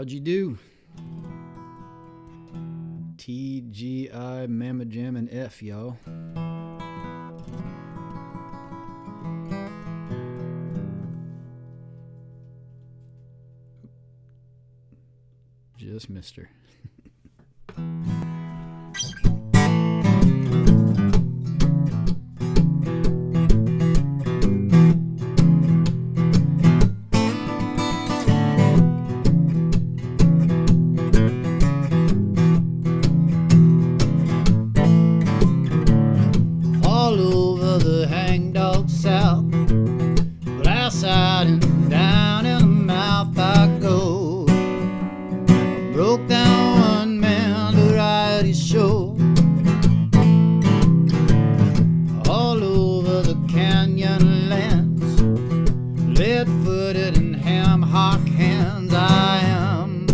How'd you do? TGI, Mamma Jam, and F, y'all. Just missed her. All over the hangdog south, glass side and down in the mouth I go. Broke down one man variety show. All over the canyon lands, lead-footed and ham-hock hands, I am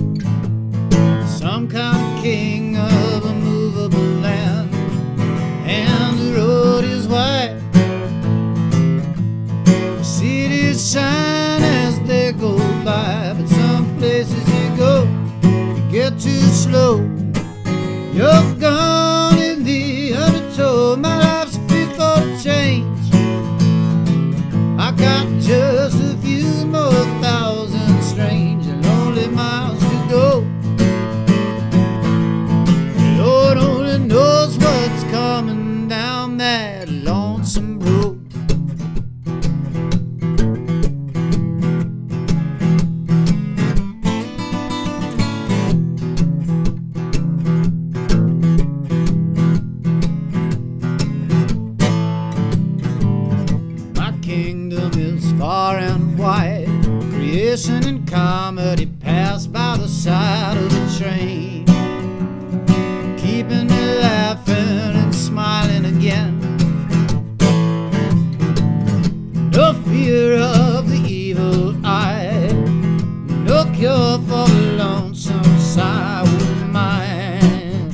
some kind of king of a movable land, and the road is wide. The cities shine as they go by, but some places you go, get too slow. You're gone in the undertow. My life's fit for a change. I got just a few more thousand strange and lonely miles to go. The Lord only knows what's coming down that lonesome road. Kingdom is far and wide. Creation and comedy pass by the side of the train, keeping me laughing and smiling again. No fear of the evil eye, no cure for the lonesome sigh with mine.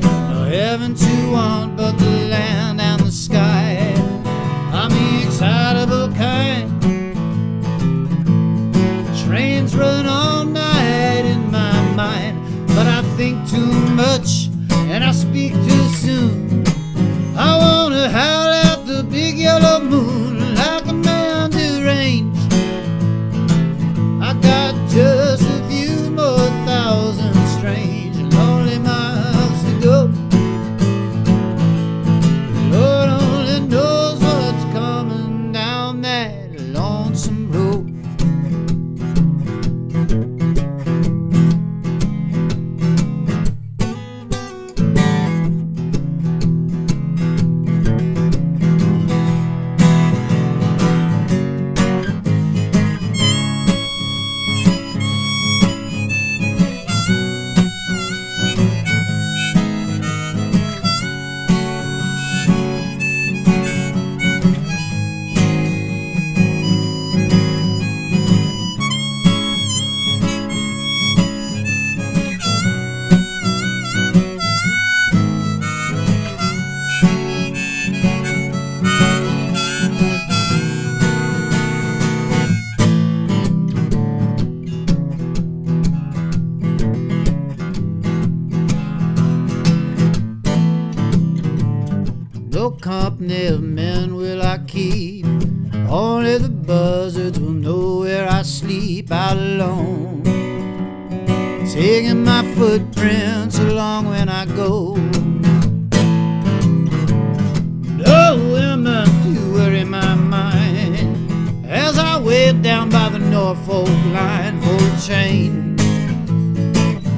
No heaven to want but the land and the sky. I'm the excitable kind. Trains run all night in my mind, but I think too much and I speak too soon. I wanna howl at the big yellow moon like a man deranged. I got just a few more thousand strange and lonely miles to go. Lord only knows what's coming down that lonesome road. No company of men will I keep, only the buzzards will know where I sleep out alone, taking my footprints along when I go. No women to worry my mind as I wait down by the Norfolk line for a train,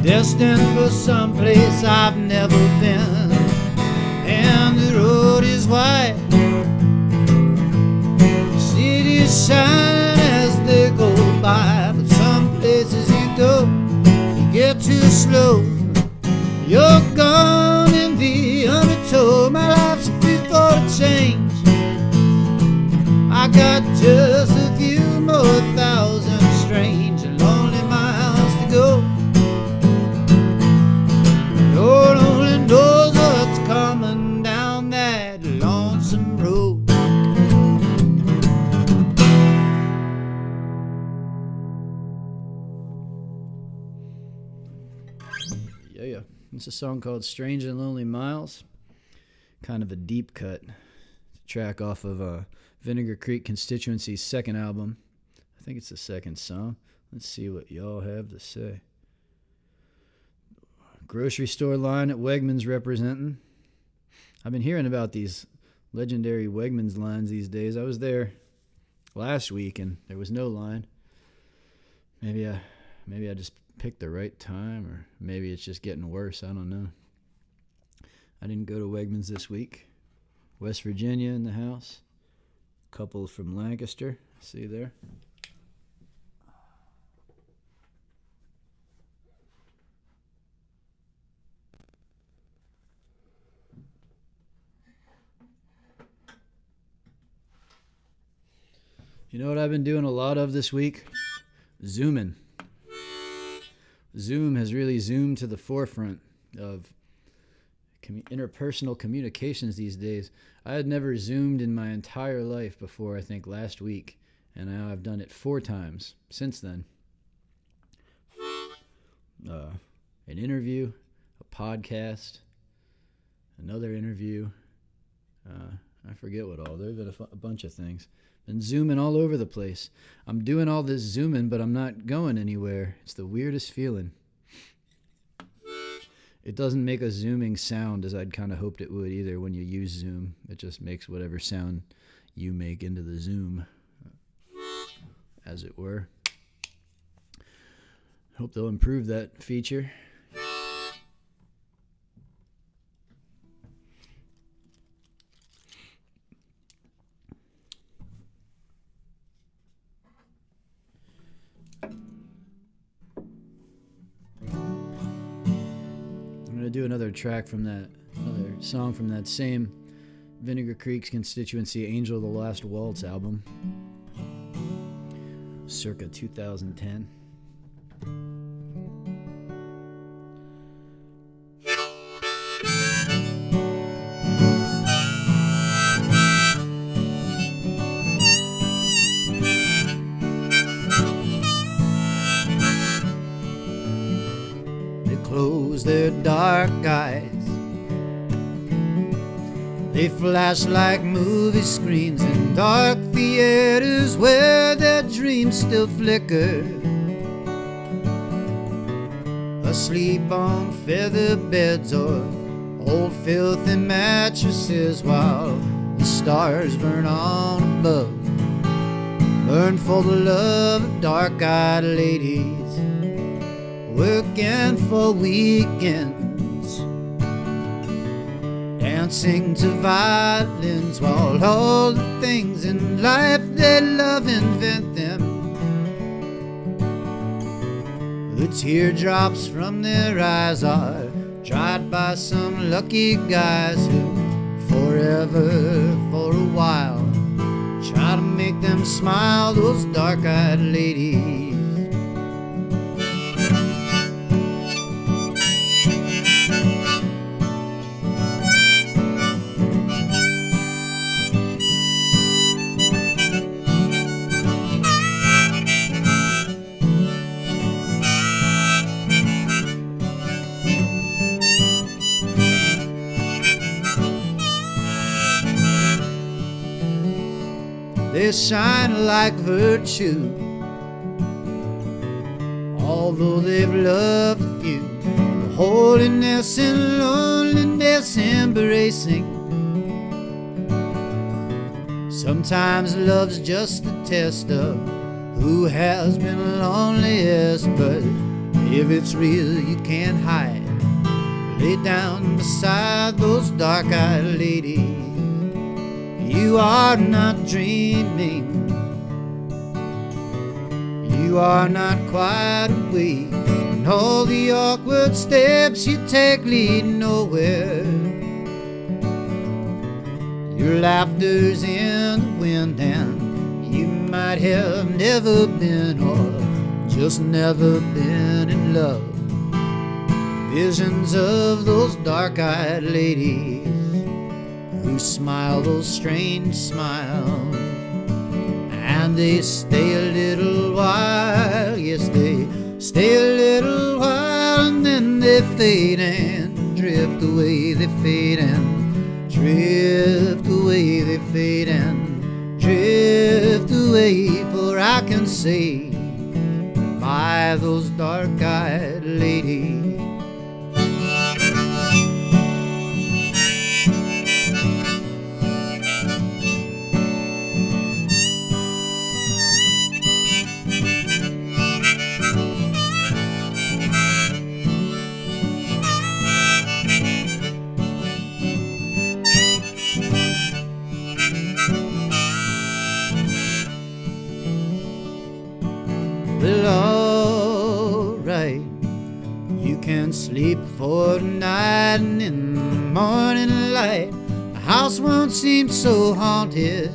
destined for someplace I've never been. And the road is wide. The cities shine as they go by, but some places you go, you get too slow. You're gone in the undertow. My life's fit for a change. I got just a few more thousand strange and lonely miles to go. Lord only knows what's coming down that lonesome road. Yeah. It's a song called Strange and Lonely Miles. Kind of a deep cut. Track off of Vinegar Creek Constituency's second album. I think it's the second song. Let's see what y'all have to say. Grocery store line at Wegmans representing. I've been hearing about these legendary Wegmans lines these days. I was there last week and there was no line. Maybe I just picked the right time, or maybe it's just getting worse. I don't know. I didn't go to Wegmans this week. West Virginia in the house. Couple from Lancaster. See there. You know what I've been doing a lot of this week? Zooming. Zoom has really zoomed to the forefront of interpersonal communications these days. I had never Zoomed in my entire life before, I think, last week. And now I've done it 4 times since then. An interview, a podcast, another interview. I forget what all. There have been a bunch of things. Been zooming all over the place. I'm doing all this zooming, but I'm not going anywhere. It's the weirdest feeling. It doesn't make a zooming sound as I'd kind of hoped it would either when you use Zoom. It just makes whatever sound you make into the Zoom, as it were. Hope they'll improve that feature. Do another track from that, another song from that same Vinegar Creek's Constituency Angel of the Last Waltz album, circa 2010. Close their dark eyes. They flash like movie screens in dark theaters where their dreams still flicker. Asleep on feather beds or old filthy mattresses while the stars burn on above. Burn for the love of dark-eyed ladies working for weekends, dancing to violins while all the things in life they love invent them. The teardrops from their eyes are dried by some lucky guys who forever, for a while, try to make them smile, those dark-eyed ladies. They shine like virtue, although they've loved a few. The holiness and loneliness embracing. Sometimes love's just a test of who has been loneliest, but if it's real you can't hide. Lay down beside those dark-eyed ladies. You are not dreaming, you are not quite awake, and all the awkward steps you take lead nowhere. Your laughter's in the wind, and you might have never been, or just never been in love. Visions of those dark-eyed ladies who smile those strange smiles, and they stay a little while. Yes, they stay a little while, and then they fade and drift away, they fade and drift away, they fade and drift away. For I can say, by those dark-eyed ladies, well, alright, you can sleep for tonight, and in the morning light the house won't seem so haunted.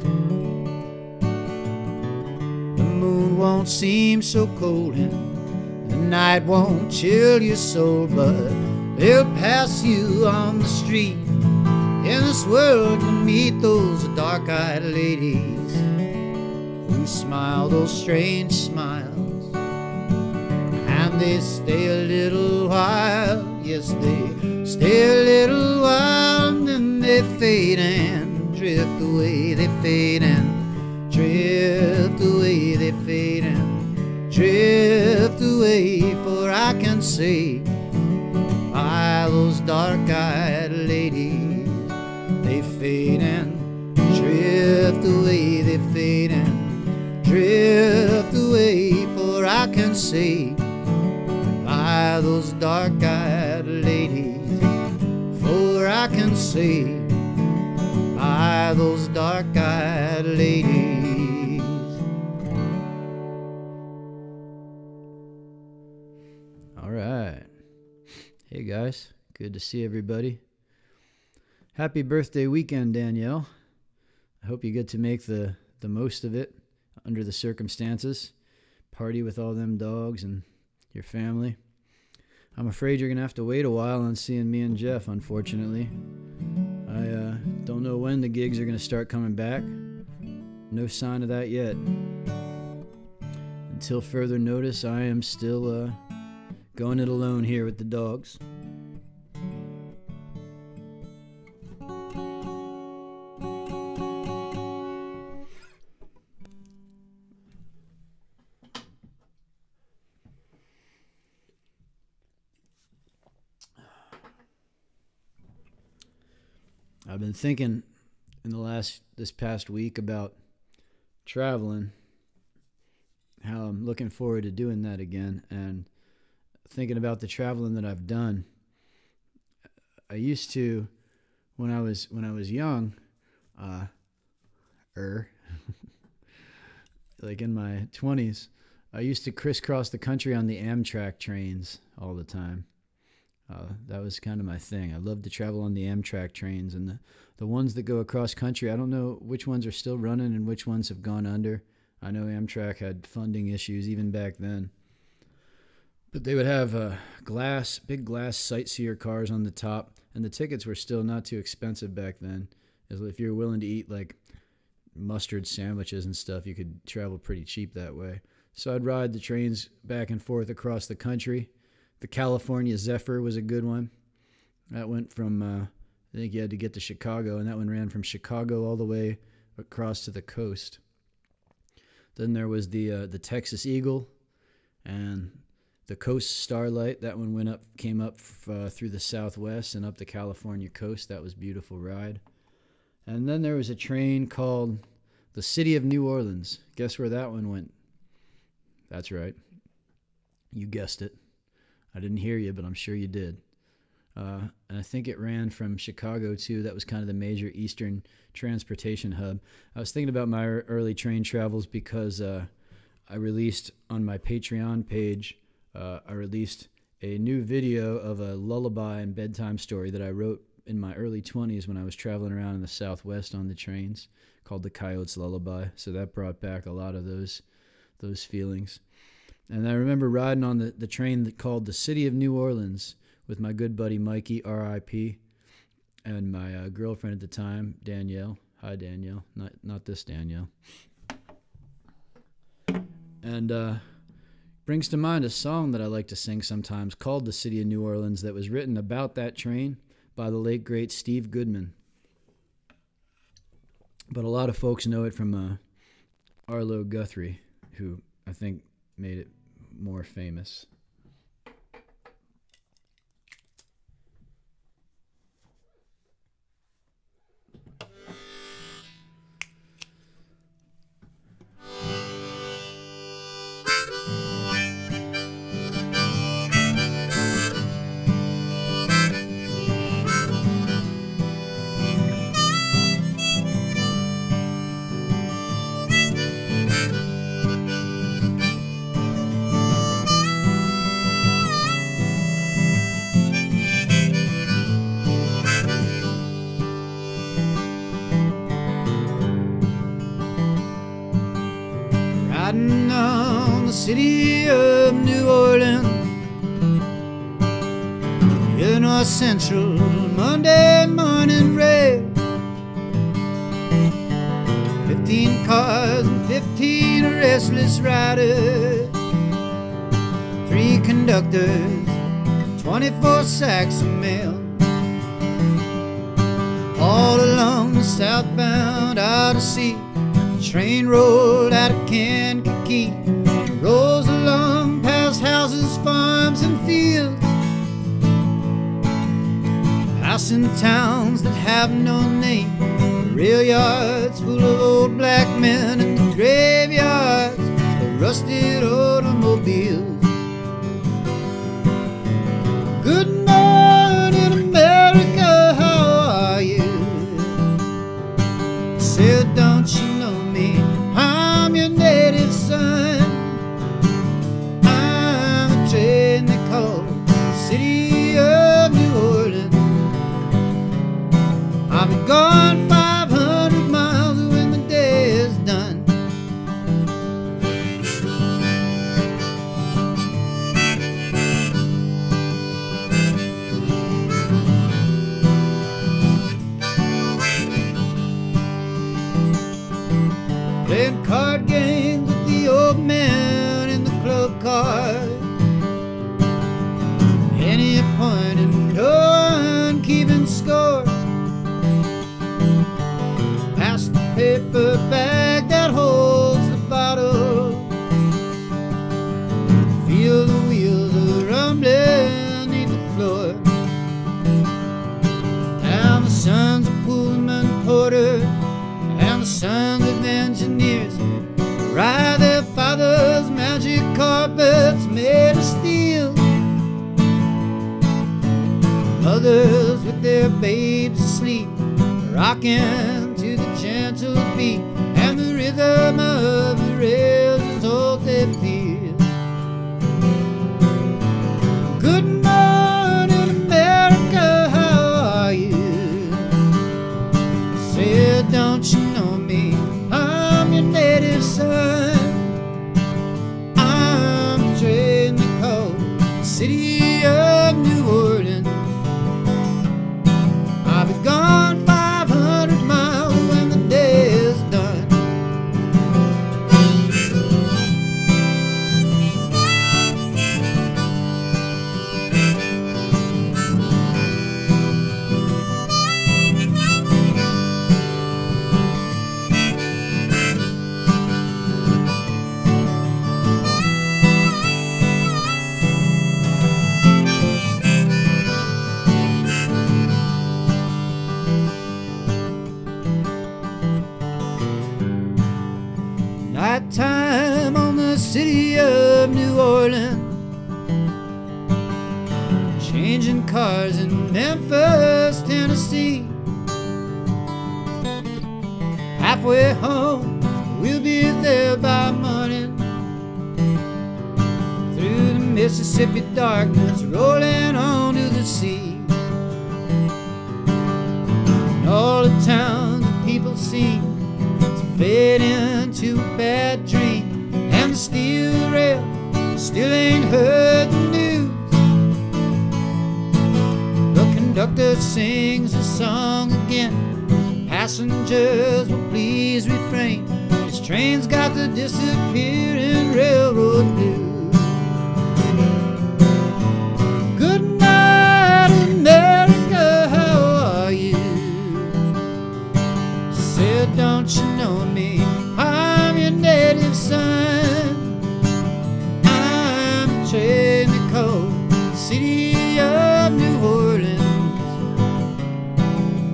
The moon won't seem so cold, and the night won't chill your soul. But they'll pass you on the street in this world to meet those dark-eyed ladies who smile those strange smiles. And they stay a little while, yes, they stay a little while, and then they fade and drift away, they fade and drift away, they fade and drift away. For I can say, by those dark-eyed ladies, they fade and drift away, they fade and drift away. For I can say, by those dark-eyed ladies, for I can say, by those dark-eyed ladies. All right. Hey guys, good to see everybody. Happy birthday weekend, Danielle. I hope you get to make the most of it under the circumstances. Party with all them dogs and your family. I'm afraid you're going to have to wait a while on seeing me and Jeff, unfortunately. I don't know when the gigs are going to start coming back. No sign of that yet. Until further notice, I am still going it alone here with the dogs. I've been thinking in this past week about traveling, how I'm looking forward to doing that again, and thinking about the traveling that I've done. I used to, when I was young, like in my 20s, I used to crisscross the country on the Amtrak trains all the time. That was kind of my thing. I loved to travel on the Amtrak trains, and the ones that go across country, I don't know which ones are still running and which ones have gone under. I know Amtrak had funding issues even back then. But they would have big glass sightseer cars on the top, and the tickets were still not too expensive back then. If you were willing to eat like mustard sandwiches and stuff, you could travel pretty cheap that way. So I'd ride the trains back and forth across the country. The California Zephyr was a good one. That went from, I think you had to get to Chicago, and that one ran from Chicago all the way across to the coast. Then there was the Texas Eagle and the Coast Starlight. That one came up through the Southwest and up the California coast. That was a beautiful ride. And then there was a train called the City of New Orleans. Guess where that one went? That's right. You guessed it. I didn't hear you, but I'm sure you did. And I think it ran from Chicago, too. That was kind of the major eastern transportation hub. I was thinking about my early train travels because I released on my Patreon page, I released a new video of a lullaby and bedtime story that I wrote in my early 20s when I was traveling around in the Southwest on the trains, called The Coyote's Lullaby. So that brought back a lot of those feelings. And I remember riding on the train called the City of New Orleans with my good buddy Mikey, R.I.P., and my girlfriend at the time, Danielle. Hi, Danielle. Not this Danielle. And brings to mind a song that I like to sing sometimes called The City of New Orleans that was written about that train by the late, great Steve Goodman. But a lot of folks know it from Arlo Guthrie, who I think made it more famous. Riding on the city of New Orleans, Illinois Central, Monday morning rail. 15 cars and 15 restless riders, 3 conductors, 24 sacks of mail. All along the southbound Odyssey, the train rolled out of Kankakee, rolls along past houses, farms, and fields, house and towns that have no name, rail yards full of old black men, and the graveyards of rusted automobiles. Good morning, America, how are you? Said, don't you know me? I'm your native son. I'm a train they call the City of New Orleans. I'll be gone 500 miles when the day is done. Playing card games with the old man in the club car, penny a point and no one keeping score. Pass the paper bag that holds the bottle, feel the wheels a rumbling beneath the floor. And the sons of Pullman porters and the sons of engineers ride their father's magic carpets made of steel. Mothers with their babes asleep, rocking to the gentle beat, and the rhythm of the rails is all they feel. Good morning, America, how are you? Said, don't you know me? I'm your native son. I'm the train they call the City of New Orleans. I'll be gone 500 miles when the day is done. Nighttime on the City of New Orleans, changing cars in Memphis, Tennessee. Halfway home, we'll be there by morning, through the Mississippi darkness, rolling on to the sea. And all the towns and people seem to fade into a bad dream, and the steel rail still ain't heard the news. The conductor sings a song again, passengers will please refrain, this train's got the disappearing railroad blues. city of New Orleans.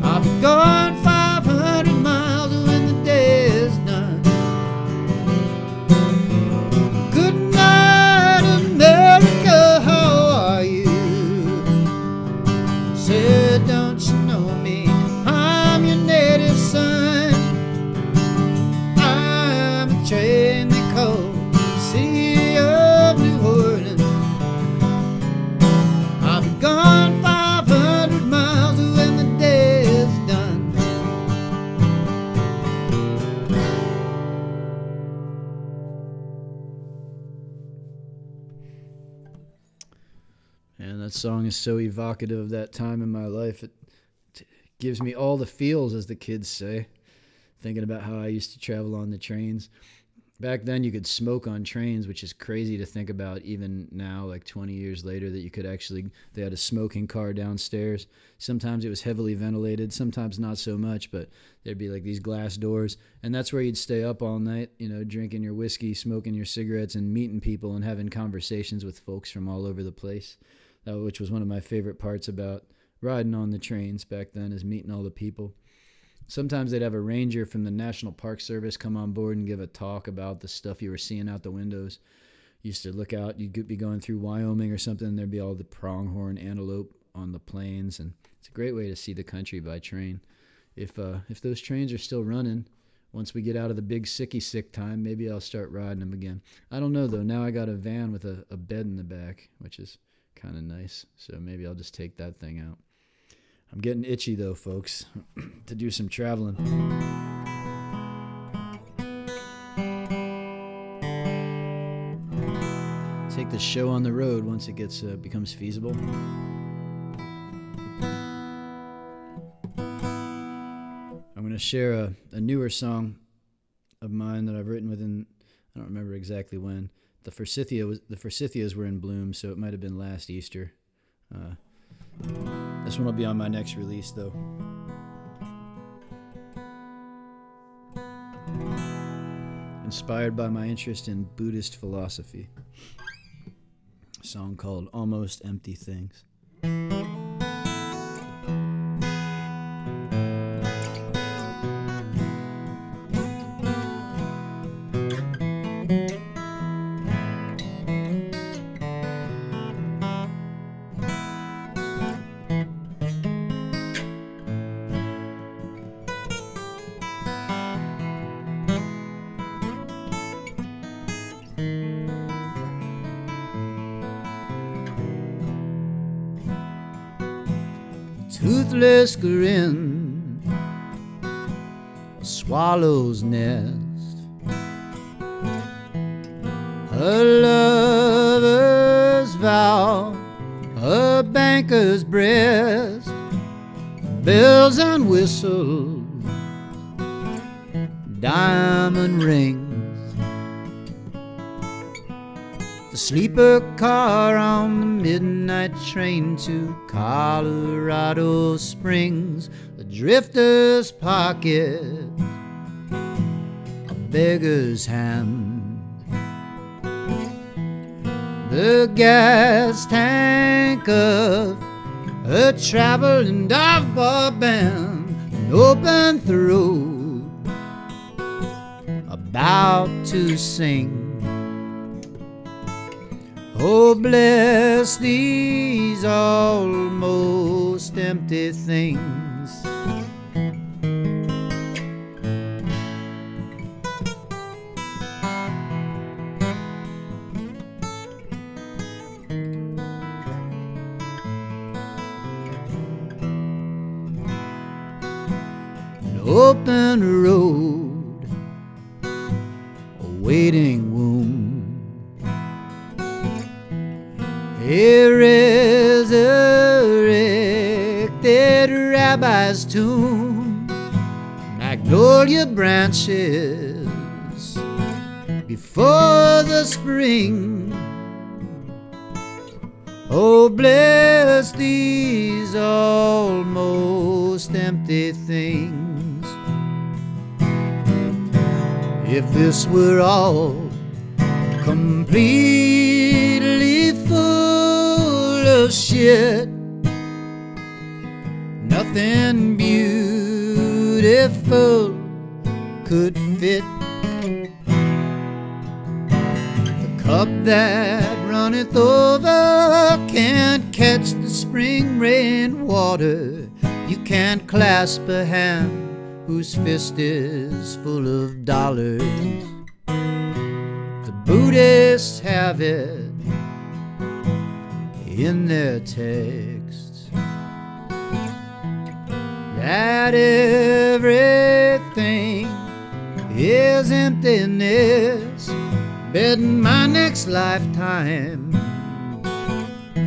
I'll be gone 500 miles when the day is done. Good night, America, how are you? Said, don't you know me? I'm your native son. I'm a train they call the city of New Orleans. I'll be gone 500 miles when the day is done. And that song is so evocative of that time in my life. It gives me all the feels, as the kids say, thinking about how I used to travel on the trains. Back then, you could smoke on trains, which is crazy to think about even now, like 20 years later, that you could actually, they had a smoking car downstairs. Sometimes it was heavily ventilated, sometimes not so much, but there'd be like these glass doors. And that's where you'd stay up all night, you know, drinking your whiskey, smoking your cigarettes, and meeting people and having conversations with folks from all over the place, which was one of my favorite parts about riding on the trains back then, is meeting all the people. Sometimes they'd have a ranger from the National Park Service come on board and give a talk about the stuff you were seeing out the windows. You used to look out, you'd be going through Wyoming or something, and there'd be all the pronghorn antelope on the plains, and it's a great way to see the country by train. If those trains are still running, once we get out of the big sick time, maybe I'll start riding them again. I don't know, though. Now I got a van with a bed in the back, which is kind of nice, so maybe I'll just take that thing out. I'm getting itchy, though, folks, to do some traveling. Take the show on the road once it becomes feasible. I'm going to share a newer song of mine that I've written within, I don't remember exactly when. The forsythias were in bloom, so it might have been last Easter. This one will be on my next release, though. Inspired by my interest in Buddhist philosophy. A song called Almost Empty Things. Toothless grin, a swallow's nest, a lover's vow, a banker's breast, bells and whistles, diamond rings, the sleeper car on the midnight train to Colorado Springs, a drifter's pocket, a beggar's hand, the gas tank of a traveling dive-bar band, an open throat about to sing. Oh, bless these almost empty things. An open road, a waiting womb, a resurrected rabbi's tomb, magnolia branches before the spring. Oh, bless these almost empty things. If this were all completely full of shit. Nothing beautiful could fit the cup that runneth over. Can't catch the spring rain water. You can't clasp a hand whose fist is full of dollars. The Buddhists have it in their texts that everything is emptiness. Bet in my next lifetime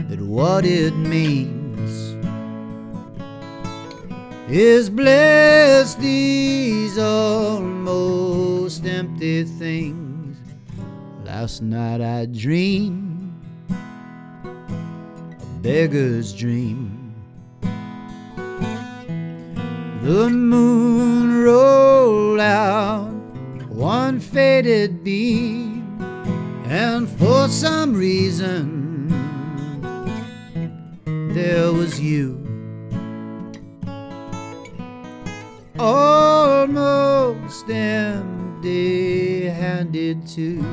that what it means is bless these almost empty things. Last night I dreamed a beggar's dream. The moon rolled out one faded beam, and for some reason there was you, almost empty-handed too.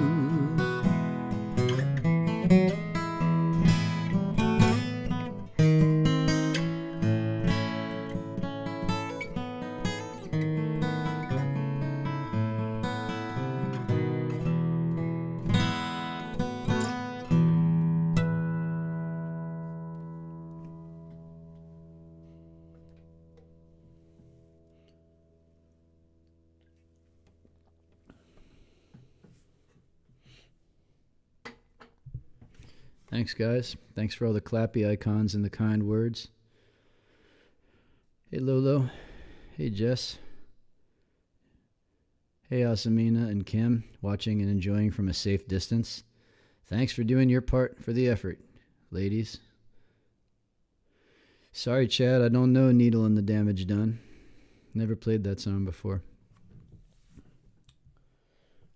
Thanks, guys. Thanks for all the clappy icons and the kind words. Hey, Lolo. Hey, Jess. Hey, Asamina and Kim, watching and enjoying from a safe distance. Thanks for doing your part for the effort, ladies. Sorry, Chad, I don't know Needle and the Damage Done. Never played that song before.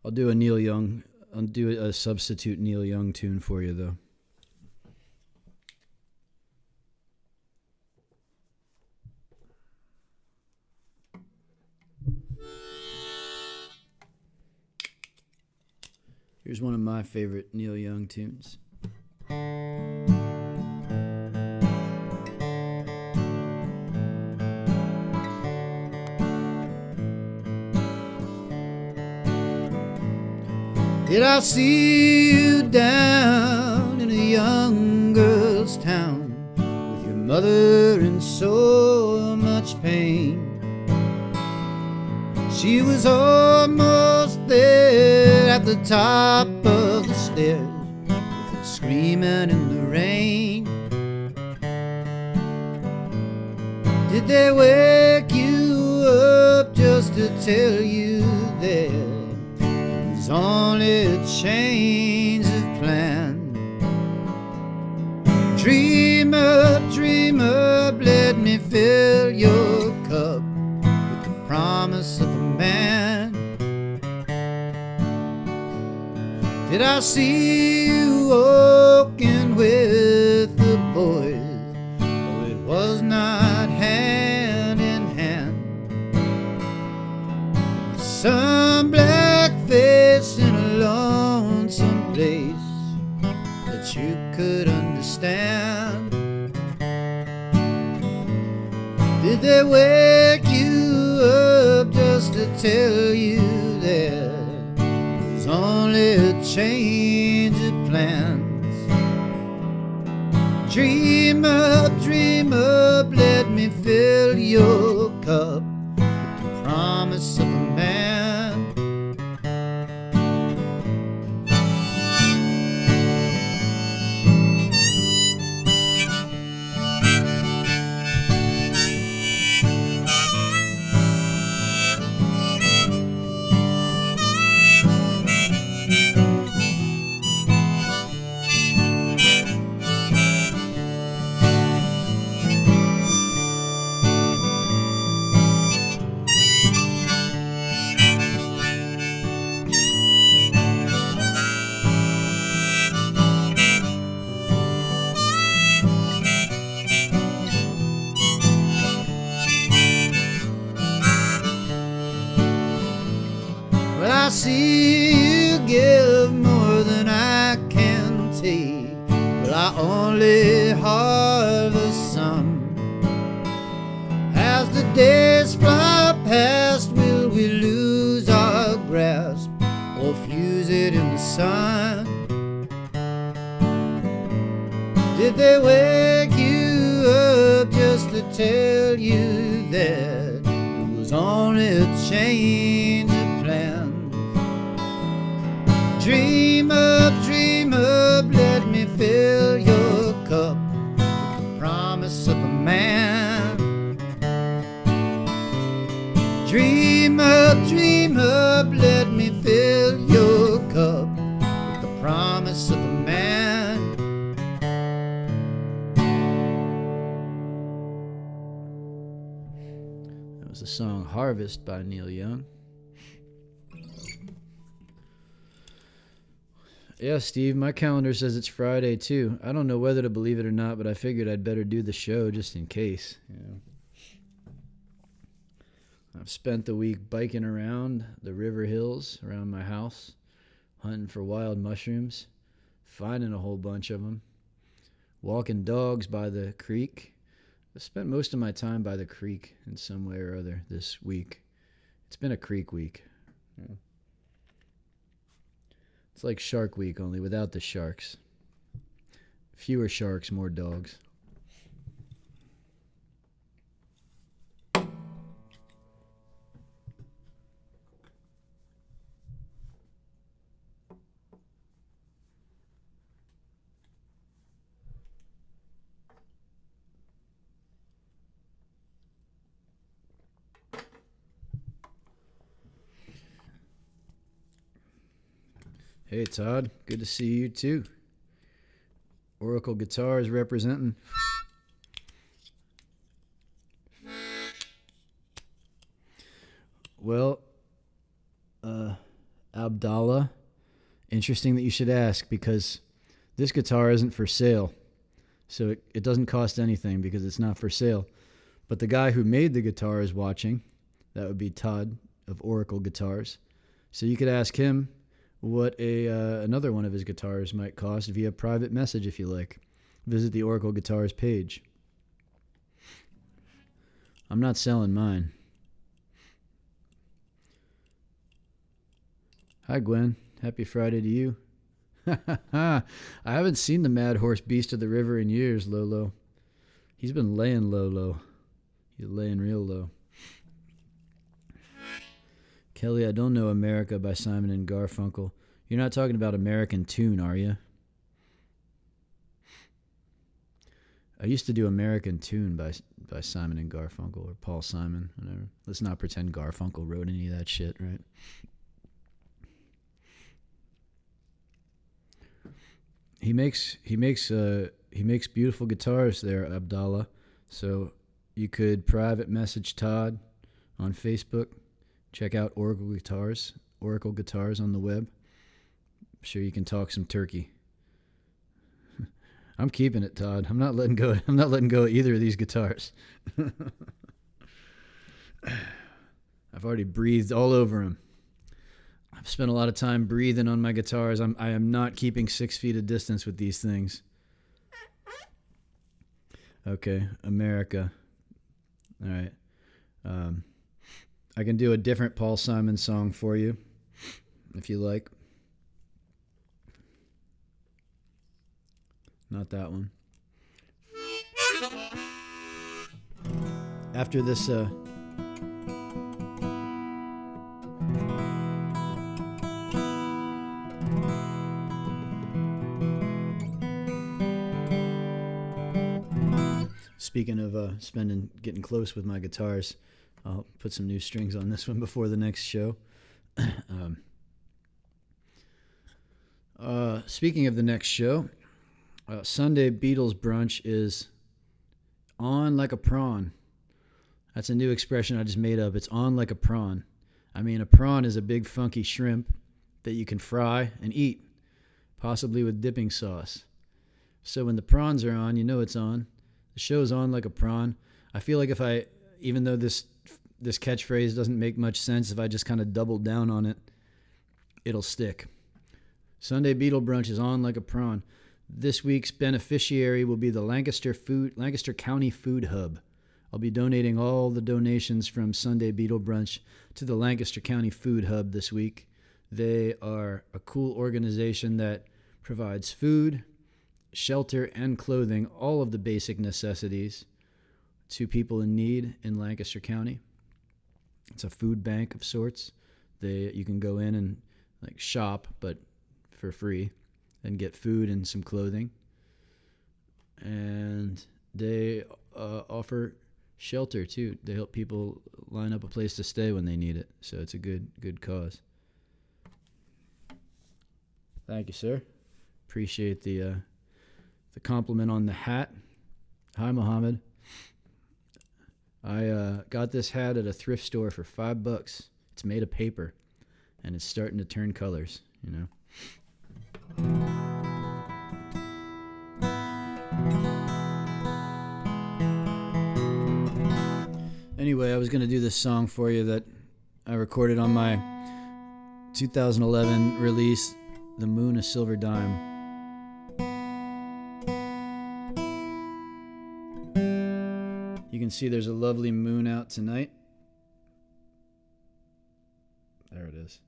I'll do a substitute Neil Young tune for you, though. Here's one of my favorite Neil Young tunes. Did I see you down in a young girl's town with your mother in so much pain? She was almost there at the top of the stairs, with it screaming in the rain. Did they wake you up just to tell you that it was only a change of plan? Dream up, let me fill your cup with the promise of a man. Did I see you walking with the boys? Oh, it was not hand in hand. Some black face in a lonesome place that you could understand. Did they wake you up just to tell you that it was only a change of plans? Dream up, let me fill your cup with the promise of a man. take. Will I only harvest some? As the days fly past, will we lose our grasp or fuse it in the sun? Did they wake you up just to tell you that it was only a change of plans? Dream up, let me fill your cup with the promise of a man. Dream up, let me fill your cup with the promise of a man. That was the song Harvest by Neil Young. Yeah, Steve, my calendar says it's Friday too. I don't know whether to believe it or not, but I figured I'd better do the show just in case. You know. I've spent the week biking around the river hills around my house, hunting for wild mushrooms, finding a whole bunch of them, walking dogs by the creek. I spent most of my time by the creek in some way or other this week. It's been a creek week. Yeah. It's like Shark Week, only without the sharks. Fewer sharks, more dogs. Hey, Todd. Good to see you, too. Oracle Guitars representing. Well, Abdallah, interesting that you should ask, because this guitar isn't for sale. So it doesn't cost anything because it's not for sale. But the guy who made the guitar is watching. That would be Todd of Oracle Guitars. So you could ask him what another one of his guitars might cost via private message if you like. Visit the Oracle Guitars page. I'm not selling mine. Hi, Gwen. Happy Friday to you. I haven't seen the Mad Horse Beast of the River in years, Lolo. He's been laying low. He's laying real low. Kelly, I don't know America by Simon and Garfunkel. You're not talking about American Tune, are you? I used to do American Tune by Simon and Garfunkel, or Paul Simon, whatever. Let's not pretend Garfunkel wrote any of that shit, right? He makes beautiful guitars there, Abdallah. So you could private message Todd on Facebook. Check out Oracle Guitars on the web. I'm sure you can talk some turkey. I'm keeping it, Todd. I'm not letting go of either of these guitars. I've already breathed all over them. I've spent a lot of time breathing on my guitars. I am not keeping 6 feet of distance with these things. Okay, America. All right. I can do a different Paul Simon song for you, if you like. Not that one. After this, speaking of getting close with my guitars, I'll put some new strings on this one before the next show. Speaking of the next show, Sunday Beatles brunch is on like a prawn. That's a new expression I just made up. It's on like a prawn. I mean, a prawn is a big funky shrimp that you can fry and eat, possibly with dipping sauce. So when the prawns are on, you know it's on. The show's on like a prawn. I feel like even though this catchphrase doesn't make much sense, if I just kind of double down on it, it'll stick. Sunday Beatle brunch is on like a prawn. This week's beneficiary will be the Lancaster County Food Hub. I'll be donating all the donations from Sunday Beetle Brunch to the Lancaster County Food Hub this week. They are a cool organization that provides food, shelter, and clothing, all of the basic necessities to people in need in Lancaster County. It's a food bank of sorts. You can go in and shop, but for free, and get food and some clothing. And they offer shelter too. They help people line up a place to stay when they need it. So it's a good cause. Thank you, sir. Appreciate the compliment on the hat. Hi, Mohammed. I got this hat at a thrift store for $5. It's made of paper, and it's starting to turn colors, you know. Anyway, I was going to do this song for you that I recorded on my 2011 release, The Moon, a Silver Dime. You can see there's a lovely moon out tonight. There it is.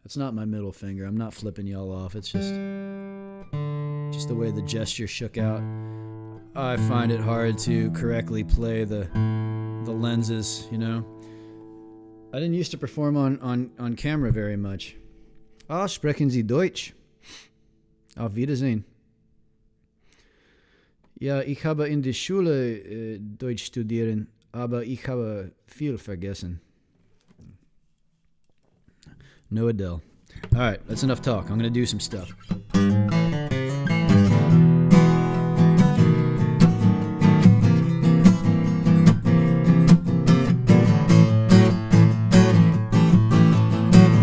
That's not my middle finger. I'm not flipping y'all off. It's just the way the gesture shook out. I find it hard to correctly play the lenses, you know. I didn't used to perform on camera very much. Ah, sprechen Sie Deutsch? Auf Wiedersehen. Ja, ich habe in der Schule Deutsch studieren, aber ich habe viel vergessen. No Adele. All right, that's enough talk. I'm going to do some stuff.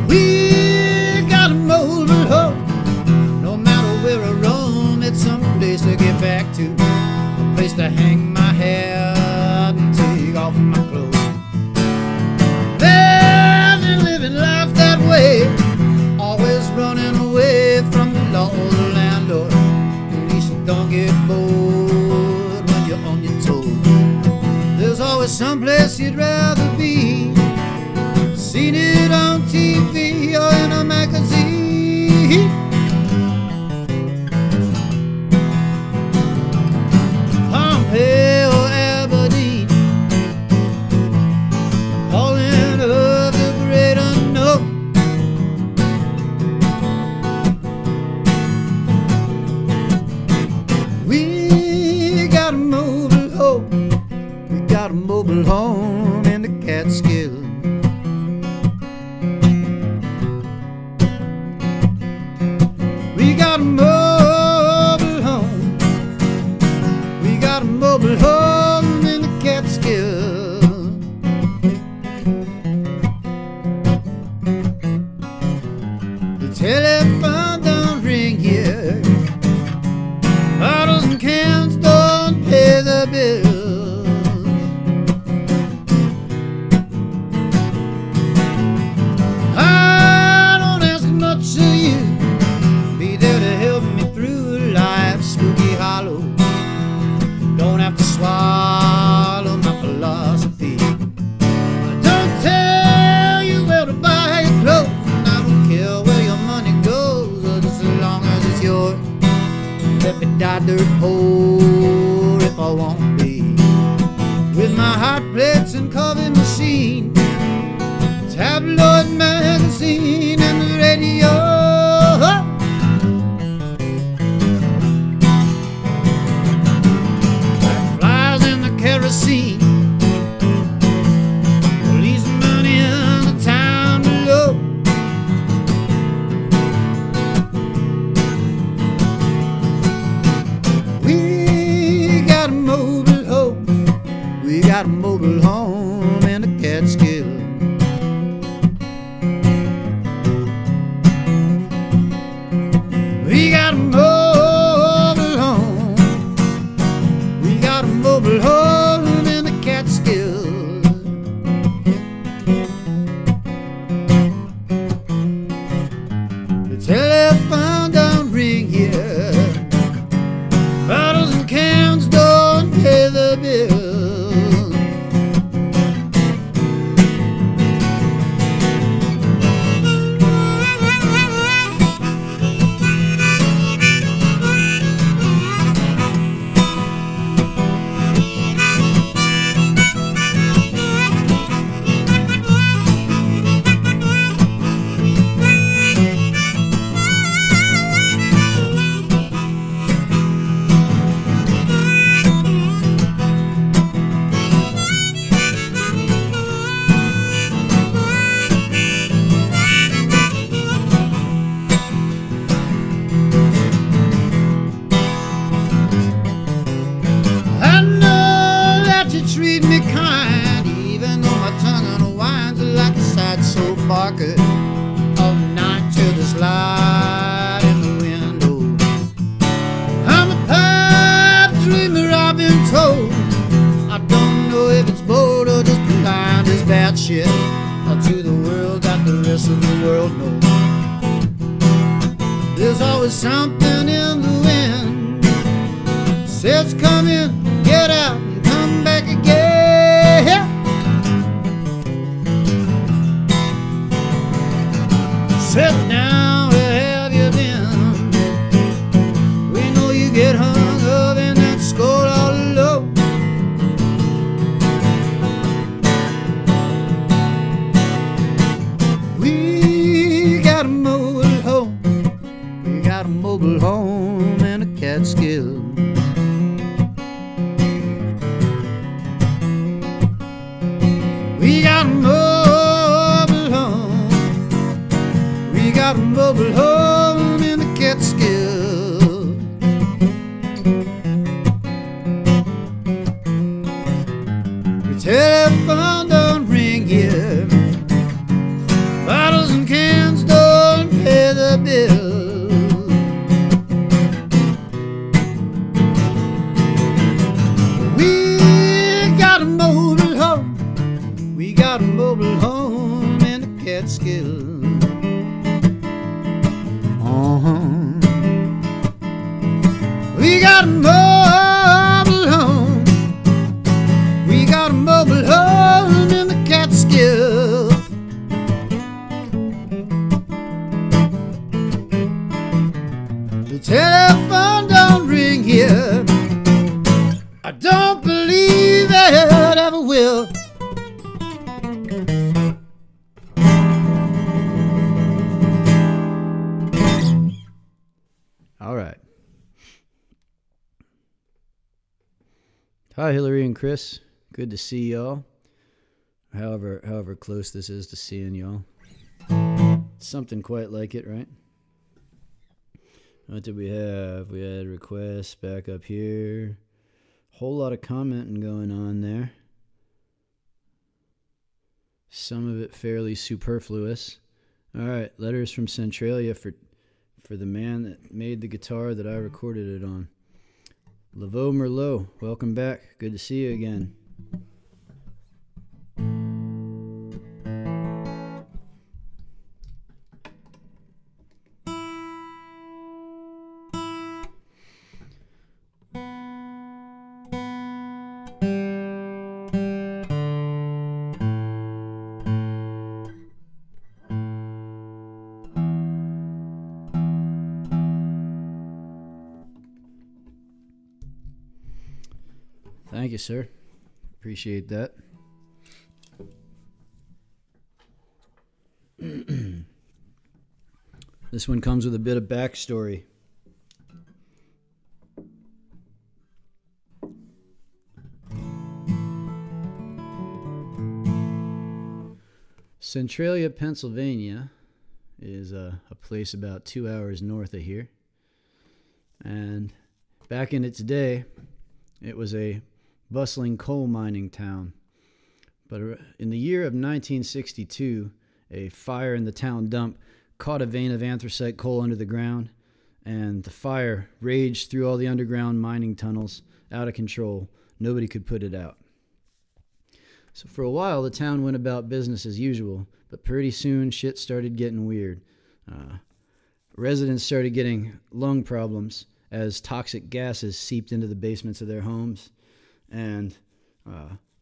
We got a mobile home. No matter where I roam, it's some place to get back to. A place to hang my head and take off my clothes. Imagine living life that way, always running away from the law of the landlord. At least you don't get bored when you're on your toes. There's always someplace you'd rather be, seen it on TV or in a magazine. Pompeii or Aberdeen, calling of the great unknown. We got a mobile home. We got a mobile home in the Catskills. We got a mobile home. We got a mobile home in the Catskills. The telephone don't ring here. Bottles and cans don't pay the bills. I don't ask much of you. Be there to help me through life's spooky hollow. Don't have to swallow my philosophy. I don't tell you where to buy your clothes, and I don't care where your money goes, just as long as it's yours. Let me die dirt poor if I won't be, with my hot plates and coffee machine, tabloid magazine and the radio. Kerosene, policeman in the town below. We got a mobile home. We got a mobile home in the Catskills. We got a mobile home. We got a mobile home. Telephone don't ring here. road. I don't know if it's bold or just blind as bad shit to the world that the rest of the world knows. There's always something in the wind, says come in, get out, and come back again. Sit down, where have you been? We know you get hung up in that skull all alone. We got a mobile home, we got a mobile home and a Catskill. We got a mobile home, we got a mobile home in the Catskill. The telephone don't ring here, bottles and cans don't pay the bill. We got a mobile home, we got a mobile home in the Catskill. We got a mobile home, we got a mobile home in the Catskills. The telephone don't ring here, I don't believe it ever will. All right. Hi, Hillary and Chris. Good to see y'all. However close this is to seeing y'all. Something quite like it, right? What did we have? We had requests back up here. Whole lot of commenting going on there. Some of it fairly superfluous. All right, letters from Centralia for the man that made the guitar that I recorded it on. Laveau Merlot, welcome back. Good to see you again. Thank you, sir. Appreciate that. This one comes with a bit of backstory. Centralia, Pennsylvania is a place about 2 hours north of here. And back in its day, it was a bustling coal mining town. But in the year of 1962, a fire in the town dump caught a vein of anthracite coal under the ground, and the fire raged through all the underground mining tunnels, out of control. Nobody could put it out. So for a while, the town went about business as usual, but pretty soon shit started getting weird. Residents started getting lung problems as toxic gases seeped into the basements of their homes, and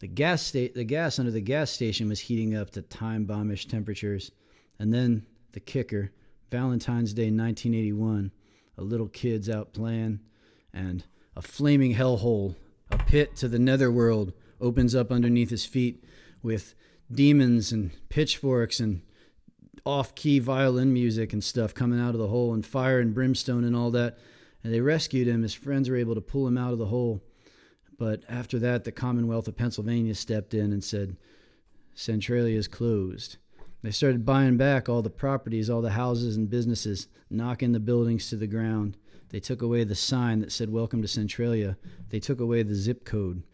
the gas under the gas station was heating up to time bombish temperatures. And then the kicker, Valentine's Day 1981, a little kid's out playing, and a flaming hellhole, a pit to the netherworld, opens up underneath his feet with demons and pitchforks and off-key violin music and stuff coming out of the hole, and fire and brimstone and all that. And they rescued him. His friends were able to pull him out of the hole. But after that, the Commonwealth of Pennsylvania stepped in and said, Centralia is closed. They started buying back all the properties, all the houses and businesses, knocking the buildings to the ground. They took away the sign that said, Welcome to Centralia. They took away the zip code.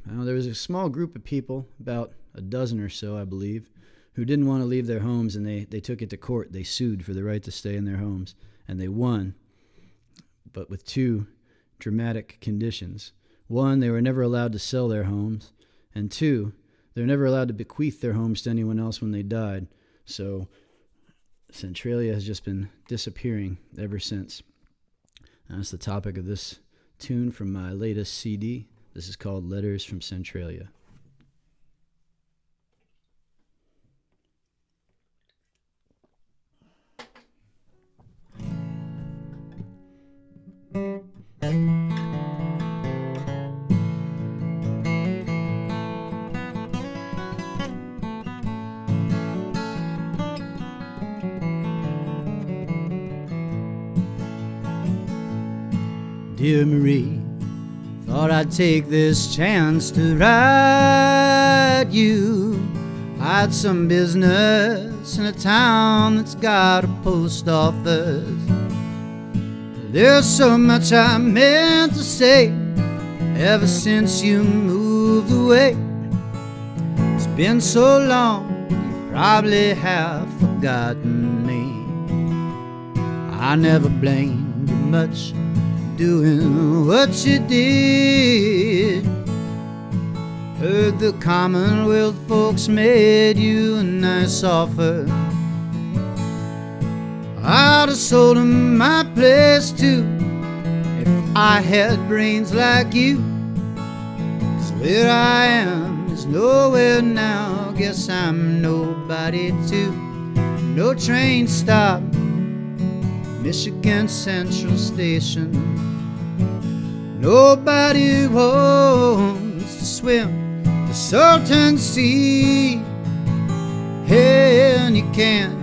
Now, there was a small group of people, about a dozen or so, I believe, who didn't want to leave their homes, and they took it to court. They sued for the right to stay in their homes, and they won. But with two dramatic conditions. One, they were never allowed to sell their homes, and two, they were never allowed to bequeath their homes to anyone else when they died. So Centralia has just been disappearing ever since. And that's the topic of this tune from my latest CD. This is called Letters from Centralia. Dear Marie, thought I'd take this chance to write you. I had some business in a town that's got a post office. There's so much I meant to say ever since you moved away. It's been so long, you probably have forgotten me. I never blamed you much doing what you did. Heard the Commonwealth folks made you a nice offer. I'd have sold them my place too if I had brains like you. 'Cause where I am is nowhere now. Guess I'm nobody too. No train stop, Michigan Central Station. Nobody wants to swim the Salton Sea. Hey, and you can't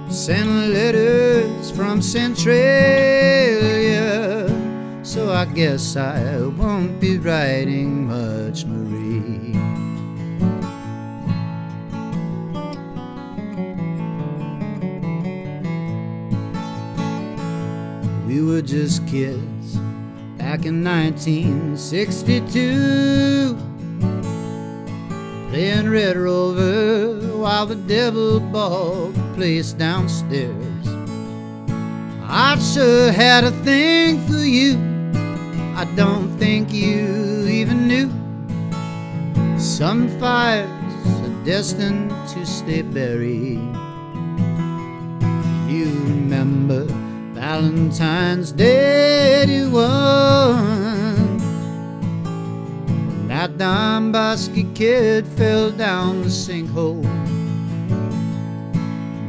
send letters from Centralia. So I guess I won't be writing much, Marie. We were just kids back in 1962, playing Red Rover while the devil bought the place downstairs. I sure had a thing for you. I don't think you even knew. Some fires are destined to stay buried. You remember Valentine's Day '81, when that Don Bosque kid fell down the sinkhole.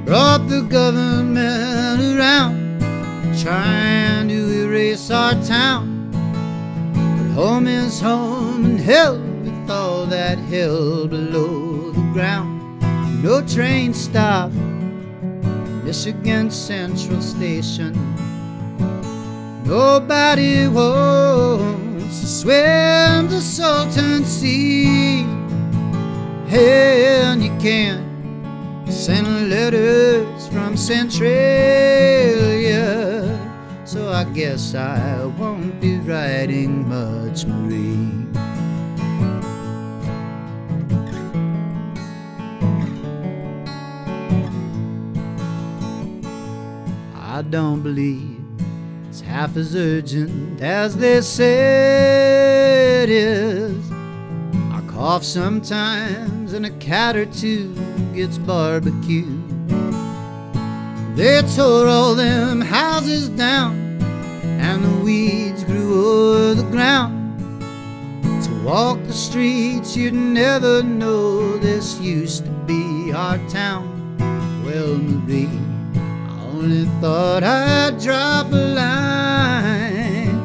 Brought the government around, trying to erase our town. But home is home, and hell with all that hell below the ground. No train stop, Michigan Central Station. Nobody wants to swim the Salton Sea. Hey, and you can't send letters from Centralia. So I guess I won't be writing much, Marie. I don't believe it's half as urgent as they say it is. I cough sometimes and a cat or two gets barbecued. They tore all them houses down and the weeds grew over the ground. To walk the streets you'd never know this used to be our town. Well, Marie, only thought I'd drop a line.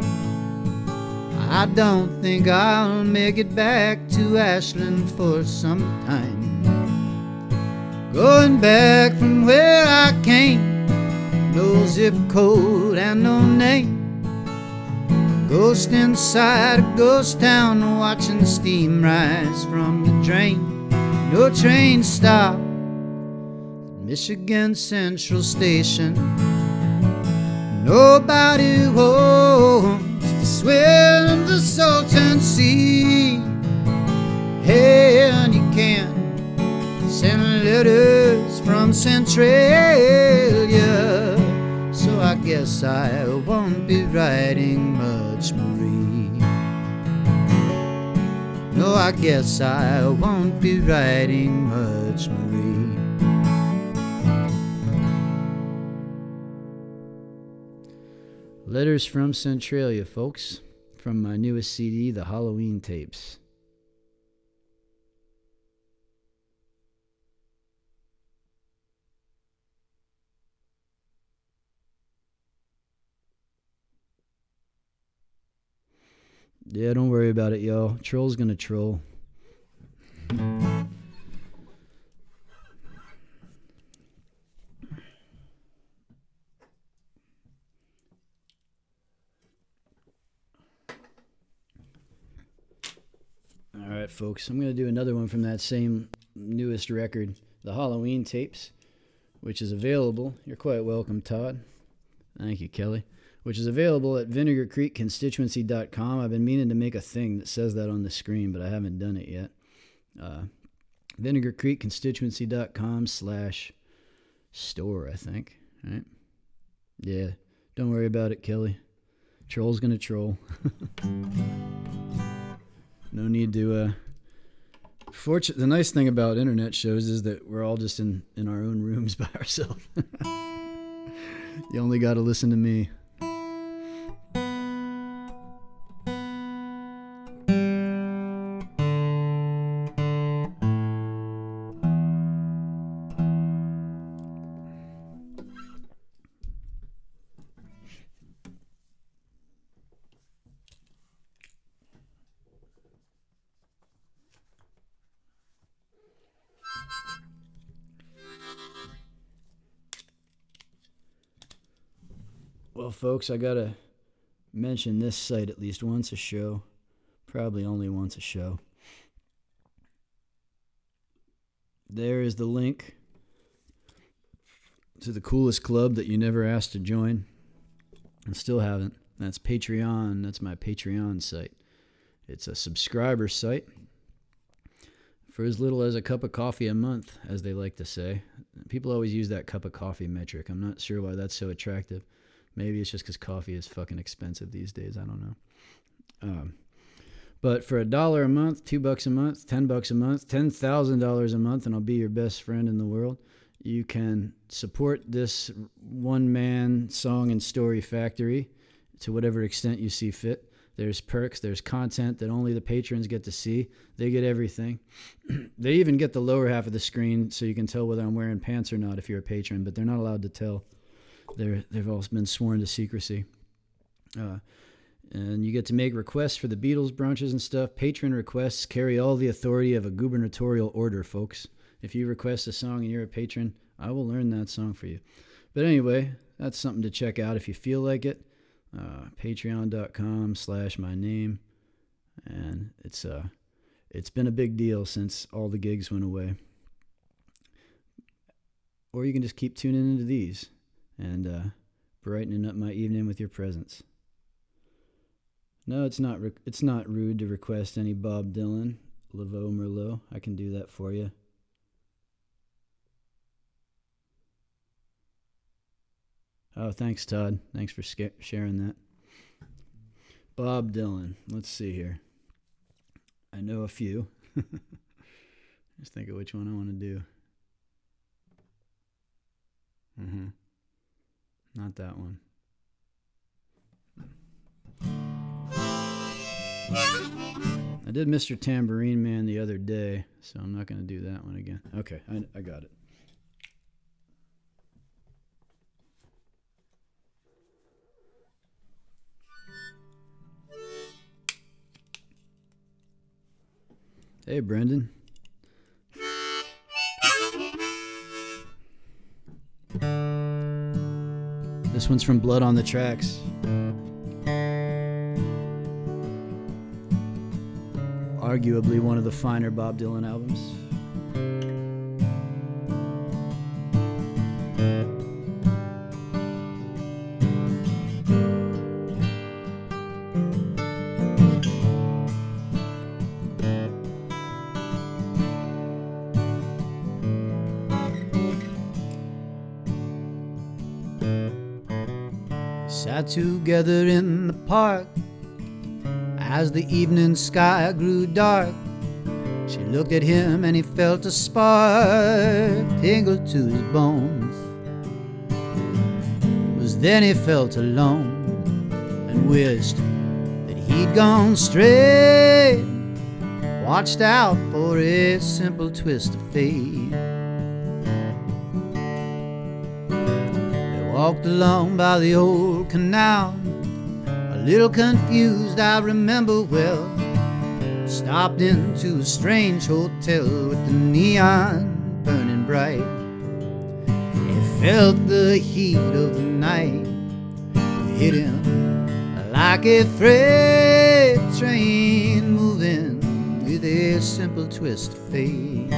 I don't think I'll make it back to Ashland for some time. Going back from where I came, no zip code and no name. Ghost inside a ghost town, watching steam rise from the drain. No train stop, Michigan Central Station. Nobody wants to swim the Salton Sea. Hey, and you can't send letters from Centralia. So I guess I won't be writing much, much, Marie. No, I guess I won't be writing much, Marie. Letters from Centralia, folks, from my newest CD, The Halloween Tapes. Yeah, don't worry about it, y'all. Troll's gonna troll. Alright, folks, I'm going to do another one from that same newest record, The Halloween Tapes, which is available. You're quite welcome, Todd. Thank you, Kelly. Which is available at vinegarcreekconstituency.com. I've been meaning to make a thing that says that on the screen, but I haven't done it yet. vinegarcreekconstituency.com/store, I think. Right? Yeah, don't worry about it, Kelly. Troll's going to troll. No need to... The nice thing about internet shows is that we're all just in our own rooms by ourselves. You only got to listen to me. Well, folks, I gotta mention this site at least once a show. Probably only once a show. There is the link to the coolest club that you never asked to join and still haven't. That's Patreon. That's my Patreon site. It's a subscriber site for as little as a cup of coffee a month, as they like to say. People always use that cup of coffee metric. I'm not sure why that's so attractive. Maybe it's just because coffee is fucking expensive these days. I don't know. But for $1 a month, $2 a month, $10 a month, $10,000 a month, and I'll be your best friend in the world, you can support this one-man song and story factory to whatever extent you see fit. There's perks. There's content that only the patrons get to see. They get everything. They even get the lower half of the screen so you can tell whether I'm wearing pants or not if you're a patron, but they're not allowed to tell. They've all been sworn to secrecy. And you get to make requests for the Beatles brunches and stuff. Patron requests carry all the authority of a gubernatorial order, folks. If you request a song and you're a patron, I will learn that song for you. But anyway, that's something to check out if you feel like it. Patreon.com/myname. And it's been a big deal since all the gigs went away. Or you can just keep tuning into these and brightening up my evening with your presence. No, it's not rude to request any Bob Dylan, Laveau Merlot. I can do that for you. Oh, thanks, Todd. Thanks for sharing that. Bob Dylan. Let's see here. I know a few. Just think of which one I want to do. Not that one. I did Mr. Tambourine Man the other day, so I'm not going to do that one again. Okay, I got it. Hey, Brendan. This one's from Blood on the Tracks. Arguably one of the finer Bob Dylan albums. Sat together in the park As the evening sky grew dark, she looked at him and he felt a spark tingle to his bones. It was then he felt alone and wished that he'd gone straight, watched out for a simple twist of fate. They walked along by the old canal, a little confused, I remember well. Stopped into a strange hotel with the neon burning bright. He felt the heat of the night hit him like a freight train moving with a simple twist of fate.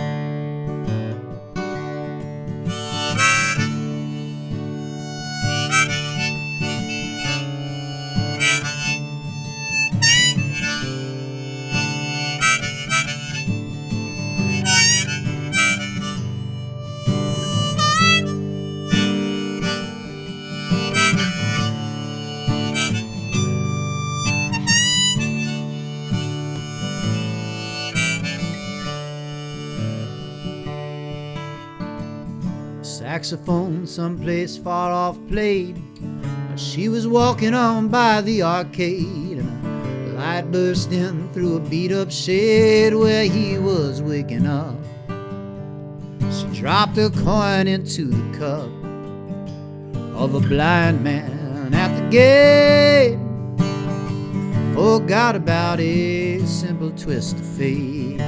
Saxophone someplace far off played as she was walking on by the arcade, and a light burst in through a beat-up shade where he was waking up. She dropped a coin into the cup of a blind man at the gate, forgot about a simple twist of fate.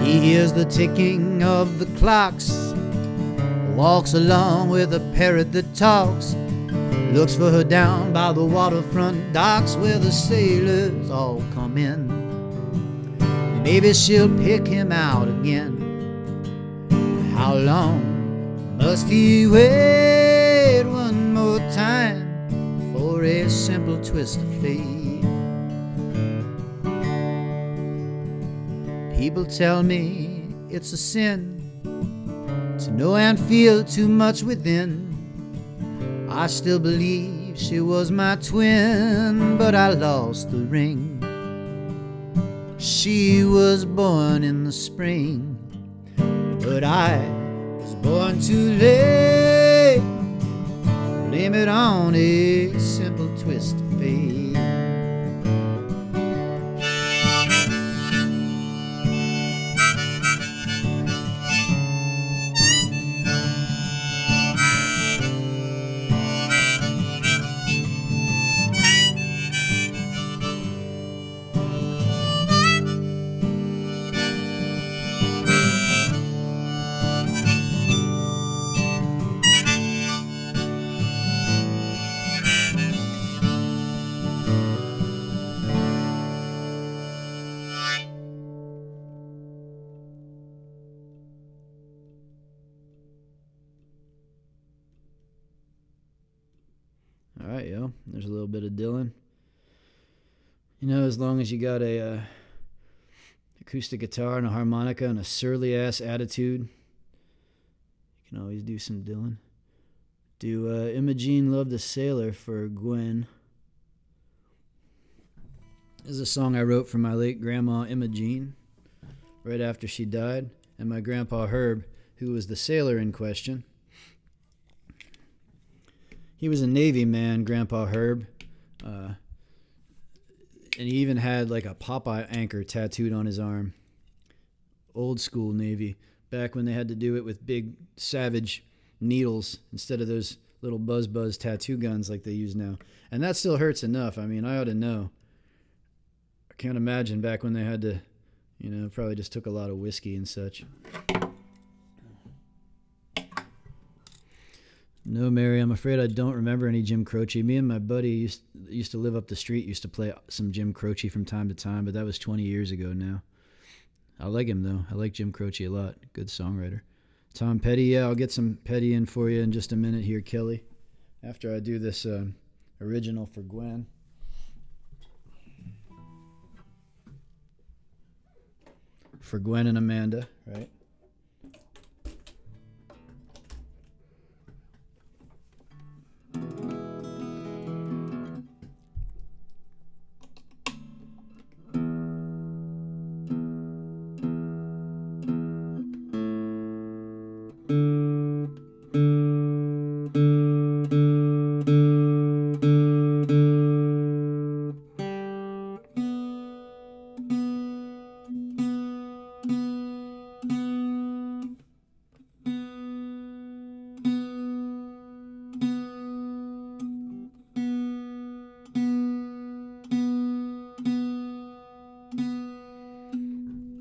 He hears the ticking of the clocks, walks along with a parrot that talks, looks for her down by the waterfront docks where the sailors all come in. Maybe she'll pick him out again. How long must he wait one more time for a simple twist of fate? People tell me it's a sin to know and feel too much within. I still believe she was my twin, but I lost the ring. She was born in the spring, but I was born too late. Blame it on a simple twist of fate. All right, yo. There's a little bit of Dylan. You know, as long as you got a acoustic guitar and a harmonica and a surly ass attitude, you can always do some Dylan. Do Imogene Loved a Sailor for Gwen. This is a song I wrote for my late grandma Imogene right after she died, and my grandpa Herb, who was the sailor in question. He was a Navy man, Grandpa Herb, and he even had like a Popeye anchor tattooed on his arm. Old school Navy, back when they had to do it with big savage needles instead of those little buzz tattoo guns like they use now. And that still hurts enough. I mean, I ought to know. I can't imagine back when they had to, you know, probably just took a lot of whiskey and such. No, Mary, I'm afraid I don't remember any Jim Croce. Me and my buddy used to live up the street, used to play some Jim Croce from time to time, but that was 20 years ago now. I like him, though. I like Jim Croce a lot. Good songwriter. Tom Petty, yeah, I'll get some Petty in for you in just a minute here, Kelly, after I do this original for Gwen. For Gwen and Amanda, right?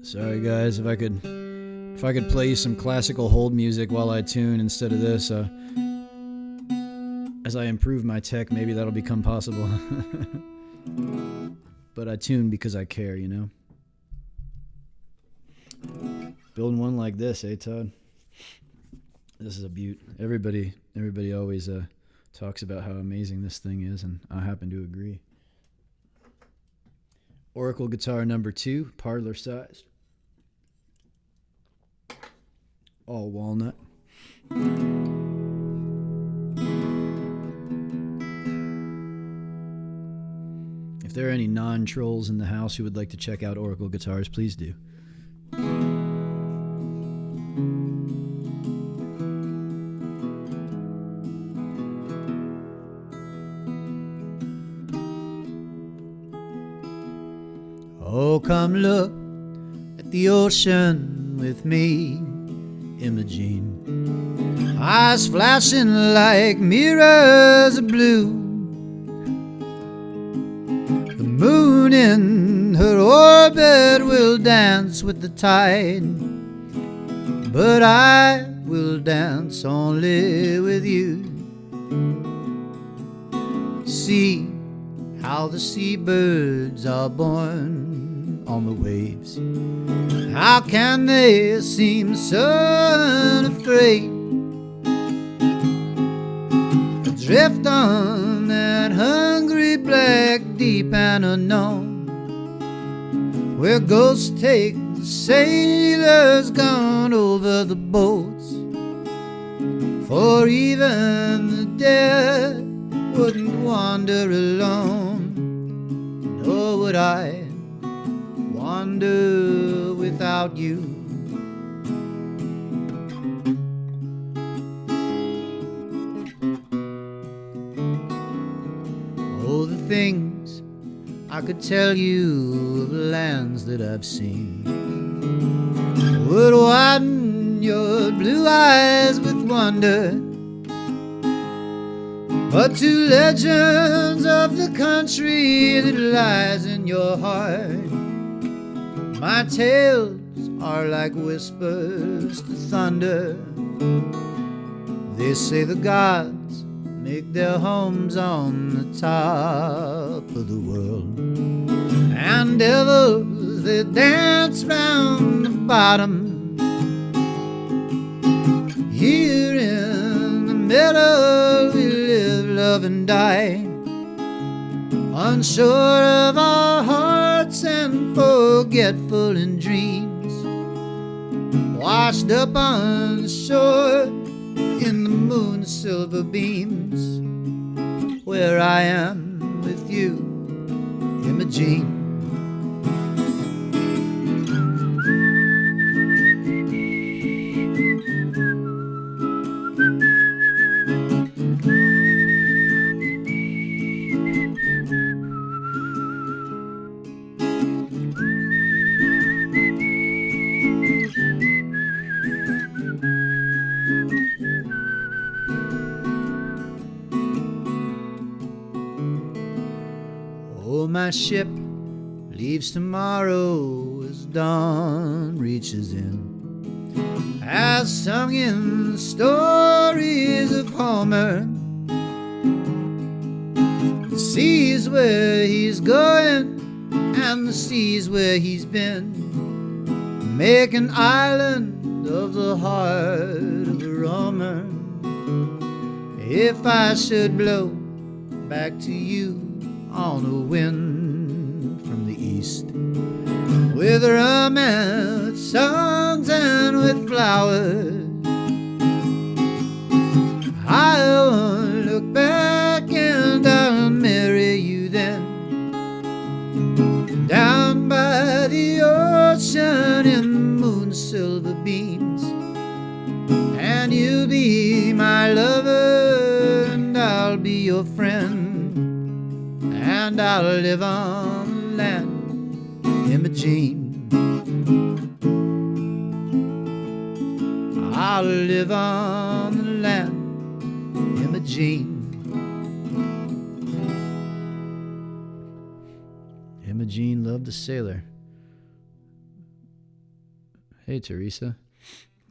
Sorry guys, if I could play you some classical hold music while I tune instead of this, as I improve my tech, maybe that'll become possible. But I tune because I care, you know? Building one like this, eh, Todd? This is a beaut. Everybody always talks about how amazing this thing is, and I happen to agree. Oracle guitar number 2, parlor sized. All walnut. If there are any non-trolls in the house who would like to check out Oracle guitars, please do. Oh, come look at the ocean with me, Imogene. Eyes flashing like mirrors of blue. The moon in her orbit will dance with the tide, but I will dance only with you. See how the seabirds are born on the waves. How can they seem so unafraid? Adrift on that hungry black deep and unknown, where ghosts take the sailors gone over the boats. For even the dead wouldn't wander alone, nor would I wander without you. Oh, the things I could tell you of lands that I've seen would widen your blue eyes with wonder. But to legends of the country that lies in your heart, my tales are like whispers to thunder. They say the gods make their homes on the top of the world, and devils they dance round the bottom. Here in the middle we live, love and die, unsure of our hearts and forgetful in dreams, washed up on the shore in the moon's silver beams, where I am with you, Imogene. Oh, my ship leaves tomorrow as dawn reaches in, as sung in the stories of Homer. The sea's where he's going, and the sea's where he's been, make an island of the heart of a roamer. If I should blow back to you on a wind from the east, with rum and with songs and with flowers, I won't look back and I'll marry you then, down by the ocean in the moon's silver beams, and you'll be my lover and I'll be yours. your friend, and I'll live on the land, Imogene. I'll live on the land, Imogene. Imogene loved a sailor. Hey, Teresa.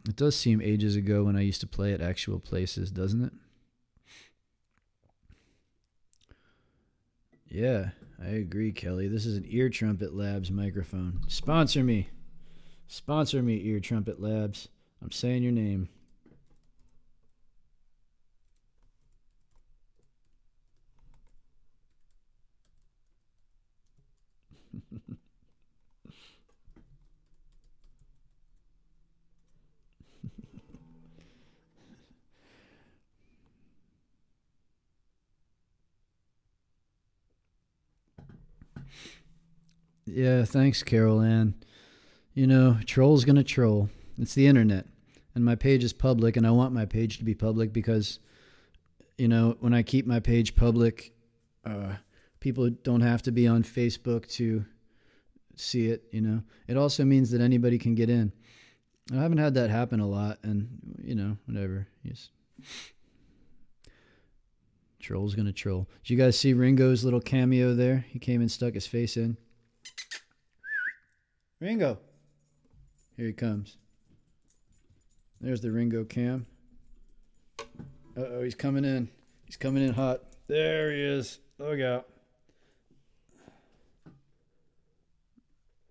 It does seem ages ago when I used to play at actual places, doesn't it? Yeah, I agree, Kelly. This is an Ear Trumpet Labs microphone. Sponsor me. Sponsor me, Ear Trumpet Labs. I'm saying your name. Yeah, thanks, Carol Ann. You know, troll's gonna troll. It's the internet. And my page is public, and I want my page to be public because, you know, when I keep my page public, people don't have to be on Facebook to see it, you know. It also means that anybody can get in. I haven't had that happen a lot, and, you know, whatever. Yes. Troll's gonna troll. Did you guys see Ringo's little cameo there? He came and stuck his face in. Ringo. Here he comes. There's the Ringo cam. Uh-oh, he's coming in. He's coming in hot. There he is. Look out.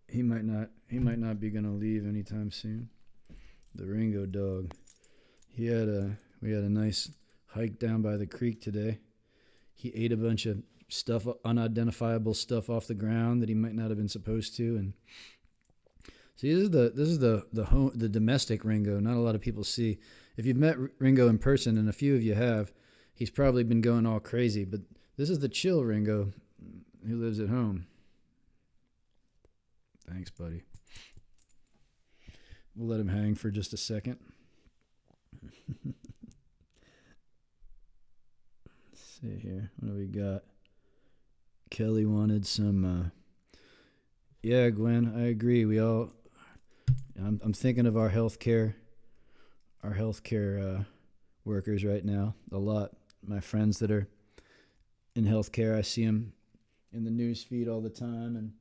He might not be gonna leave anytime soon. The Ringo dog. We had a nice hike down by the creek today. He ate a bunch of stuff, unidentifiable stuff off the ground that he might not have been supposed to, and see, this is the domestic Ringo. Not a lot of people see. If you've met Ringo in person, and a few of you have, he's probably been going all crazy. But this is the chill Ringo who lives at home. Thanks, buddy. We'll let him hang for just a second. Let's see here. What do we got? Kelly wanted some. Yeah, Gwen, I agree. I'm thinking of our healthcare workers right now a lot. My friends that are in healthcare, I see them in the news feed all the time,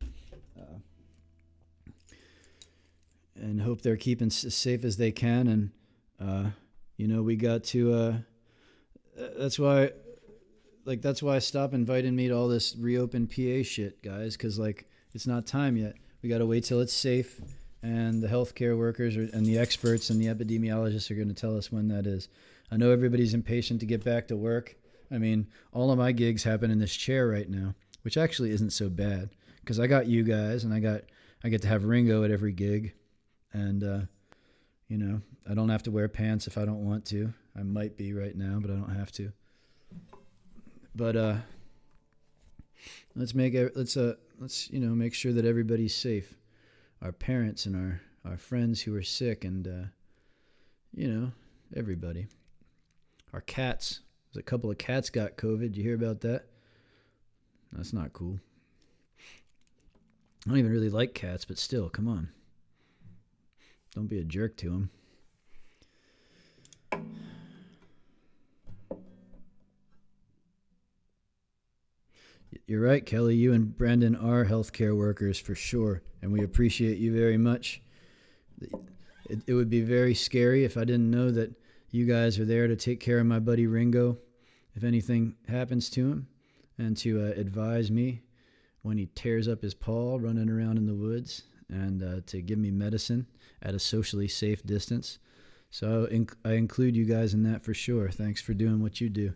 and hope they're keeping as safe as they can. And you know, we got to. That's why stop inviting me to all this reopen PA shit, guys, because like it's not time yet. We got to wait till it's safe. And the healthcare workers and the experts and the epidemiologists are going to tell us when that is. I know everybody's impatient to get back to work. I mean, all of my gigs happen in this chair right now, which actually isn't so bad because I got you guys and I get to have Ringo at every gig. And, you know, I don't have to wear pants if I don't want to. I might be right now, but I don't have to. But let's make sure that everybody's safe. Our parents and our friends who are sick, and you know, everybody. Our cats. There's a couple of cats got COVID. Did you hear about that? That's not cool. I don't even really like cats, but still, come on. Don't be a jerk to them. You're right, Kelly. You and Brendan are healthcare workers for sure, and we appreciate you very much. It would be very scary if I didn't know that you guys are there to take care of my buddy Ringo if anything happens to him, and to advise me when he tears up his paw running around in the woods, and to give me medicine at a socially safe distance. So I include you guys in that for sure. Thanks for doing what you do.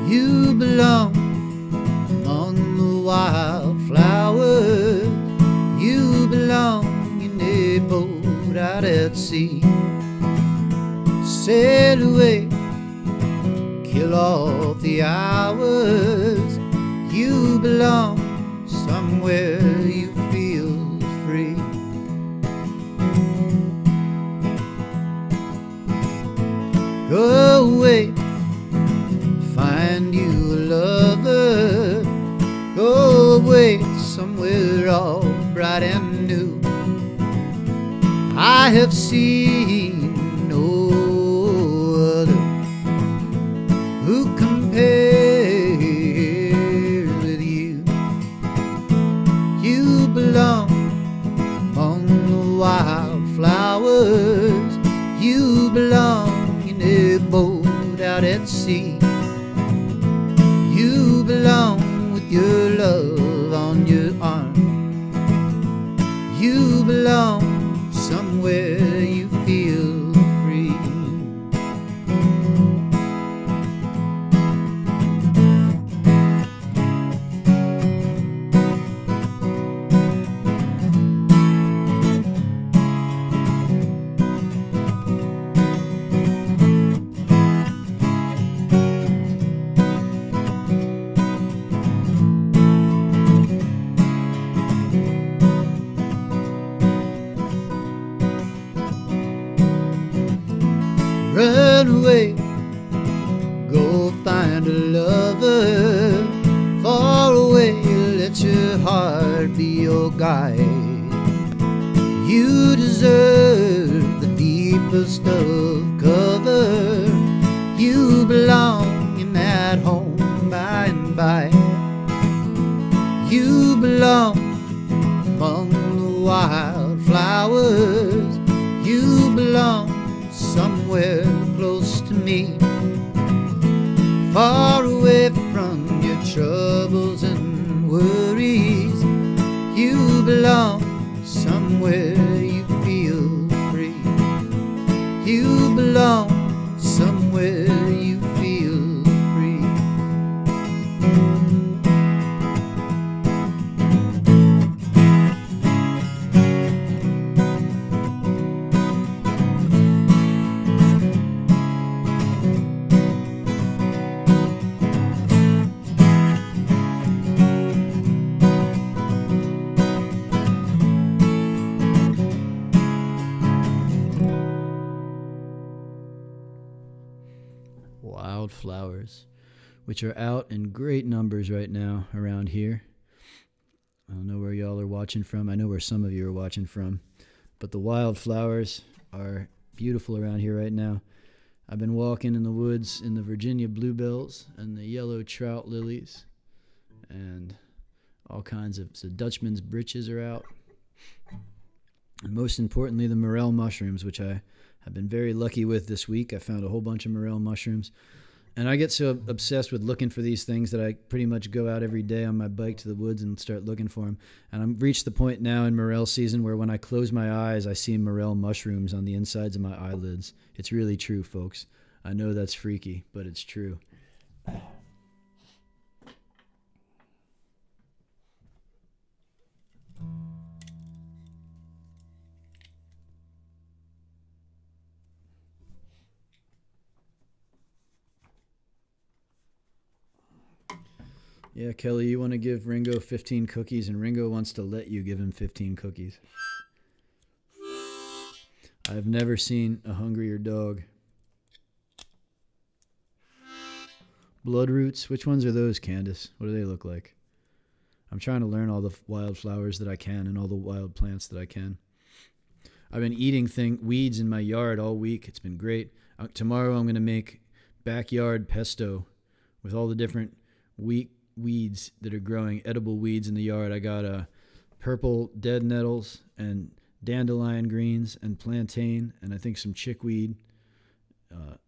You belong away, kill off the hours. You belong somewhere you feel free. Go away, find you a lover. Go away somewhere all bright and new. I have seen no other who compares with you. You belong among the wildflowers. You belong in a boat out at sea. You belong with your love on your arm. You belong somewhere you feel free. Run away, go find a lover. Far away, let your heart be your guide. You deserve the deepest of cover. You belong in that home by and by. You belong among the wildflowers. You belong somewhere close to me, far away from your troubles and worries. You belong somewhere you feel free. You belong somewhere you feel free. Wildflowers, which are out in great numbers right now around here. I don't know where y'all are watching from. I know where some of you are watching from, but the wildflowers are beautiful around here right now. I've been walking in the woods in the Virginia bluebells and the yellow trout lilies and all kinds of, so Dutchman's breeches are out. And most importantly, the morel mushrooms, which I have been very lucky with this week. I found a whole bunch of morel mushrooms. And I get so obsessed with looking for these things that I pretty much go out every day on my bike to the woods and start looking for them. And I've reached the point now in morel season where when I close my eyes, I see morel mushrooms on the insides of my eyelids. It's really true, folks. I know that's freaky, but it's true. Yeah, Kelly, you want to give Ringo 15 cookies, and Ringo wants to let you give him 15 cookies. I've never seen a hungrier dog. Bloodroots, which ones are those, Candace? What do they look like? I'm trying to learn all the wildflowers that I can and all the wild plants that I can. I've been eating weeds in my yard all week. It's been great. Tomorrow I'm going to make backyard pesto with all the different weeds that are growing, edible weeds in the yard. I got purple dead nettles and dandelion greens and plantain and I think some chickweed,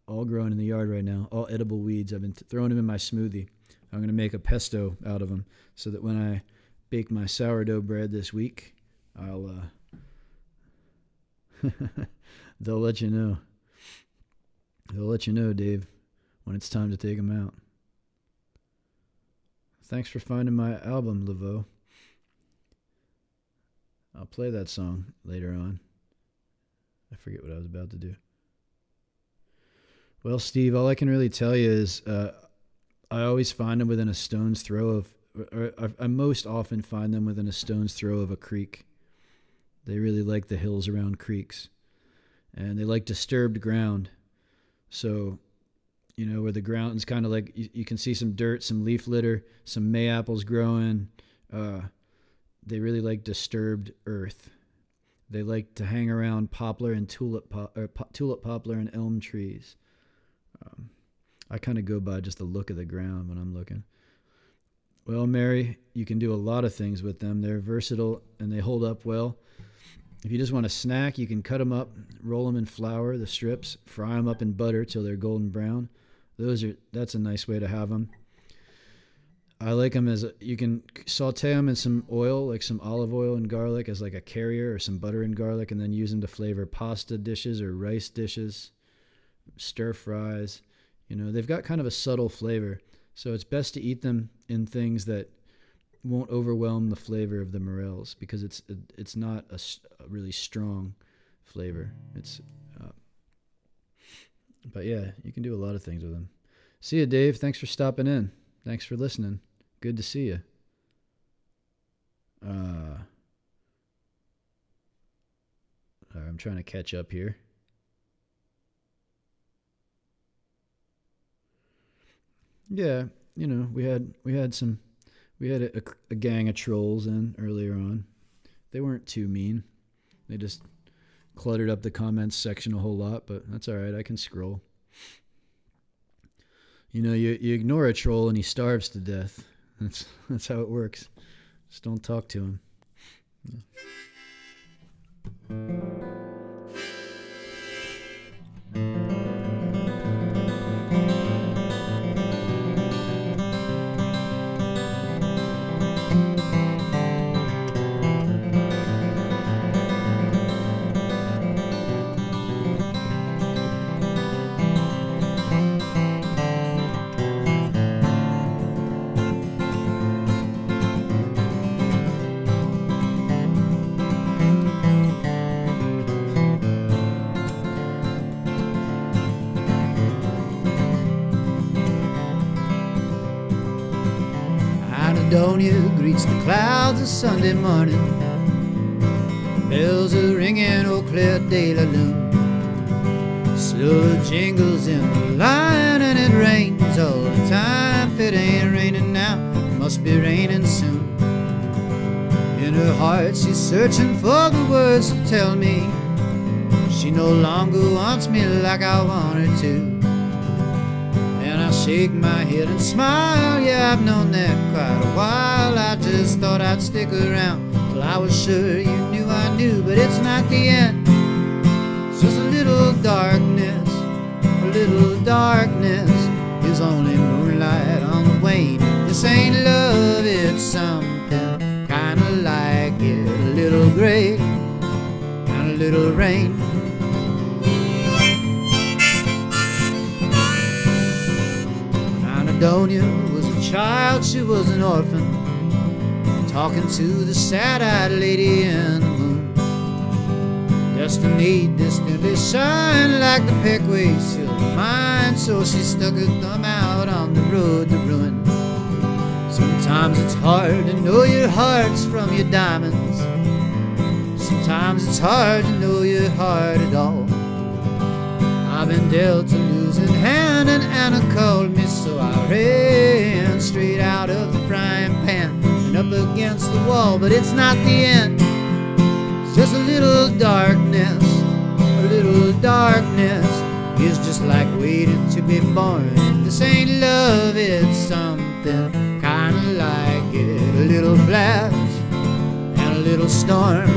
all growing in the yard right now, all edible weeds. I've been throwing them in my smoothie. I'm going to make a pesto out of them so that when I bake my sourdough bread this week, I'll they'll let you know. They'll let you know, Dave, when it's time to take them out. Thanks for finding my album, Laveau. I'll play that song later on. I forget what I was about to do. Well, Steve, all I can really tell you is I always find them within a stone's throw of, or I most often find them within a stone's throw of a creek. They really like the hills around creeks, and they like disturbed ground. So, where the ground's kind of like, you can see some dirt, some leaf litter, some mayaples growing. They really like disturbed earth. They like to hang around poplar and tulip poplar and elm trees. I kind of go by just the look of the ground when I'm looking. Well, Mary, you can do a lot of things with them. They're versatile and they hold up well. If you just want a snack, you can cut them up, roll them in flour, the strips, fry them up in butter till they're golden brown. That's a nice way to have them. I like them you can saute them in some oil, like some olive oil and garlic as like a carrier, or some butter and garlic, and then use them to flavor pasta dishes or rice dishes, stir fries. They've got kind of a subtle flavor, so it's best to eat them in things that won't overwhelm the flavor of the morels, because it's not a really strong flavor. But yeah, you can do a lot of things with them. See you, Dave. Thanks for stopping in. Thanks for listening. Good to see you. I'm trying to catch up here. Yeah, we had a gang of trolls in earlier on. They weren't too mean. They just cluttered up the comments section a whole lot, but that's all right. I can scroll. You ignore a troll and he starves to death. That's how it works. Just don't talk to him. Caledonia greets the clouds of Sunday morning. Bells are ringing, Eau Claire de la Lune. Silver jingles in the line and it rains all the time. If it ain't raining now, it must be raining soon. In her heart she's searching for the words to tell me she no longer wants me like I want her to. And I shake my head and smile, yeah, I've known that quite a while. I just thought I'd stick around till I was sure you knew I knew. But it's not the end, it's just a little darkness. A little darkness is only moonlight on the wane. This ain't love, it's something kinda like it. A little gray and a little rain. Donia was a child, she was an orphan, talking to the sad-eyed lady in the moon. Destiny distantly shine like the Peckway silver mine, so she stuck her thumb out on the road to ruin. Sometimes it's hard to know your hearts from your diamonds. Sometimes it's hard to know your heart at all. I've been dealt a losing hand and Anna called me, so I ran straight out of the frying pan and up against the wall. But it's not the end, it's just a little darkness. A little darkness is just like waiting to be born. This ain't love, it's something kinda like it. A little flash and a little storm.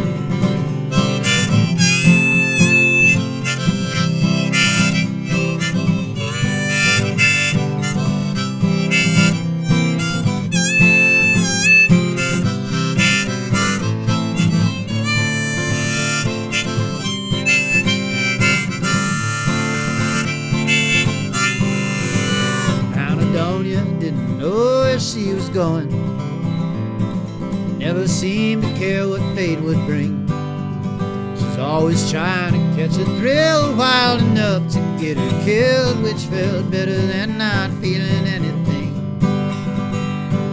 She was going, never seemed to care what fate would bring. She's always trying to catch a thrill, wild enough to get her killed, which felt better than not feeling anything.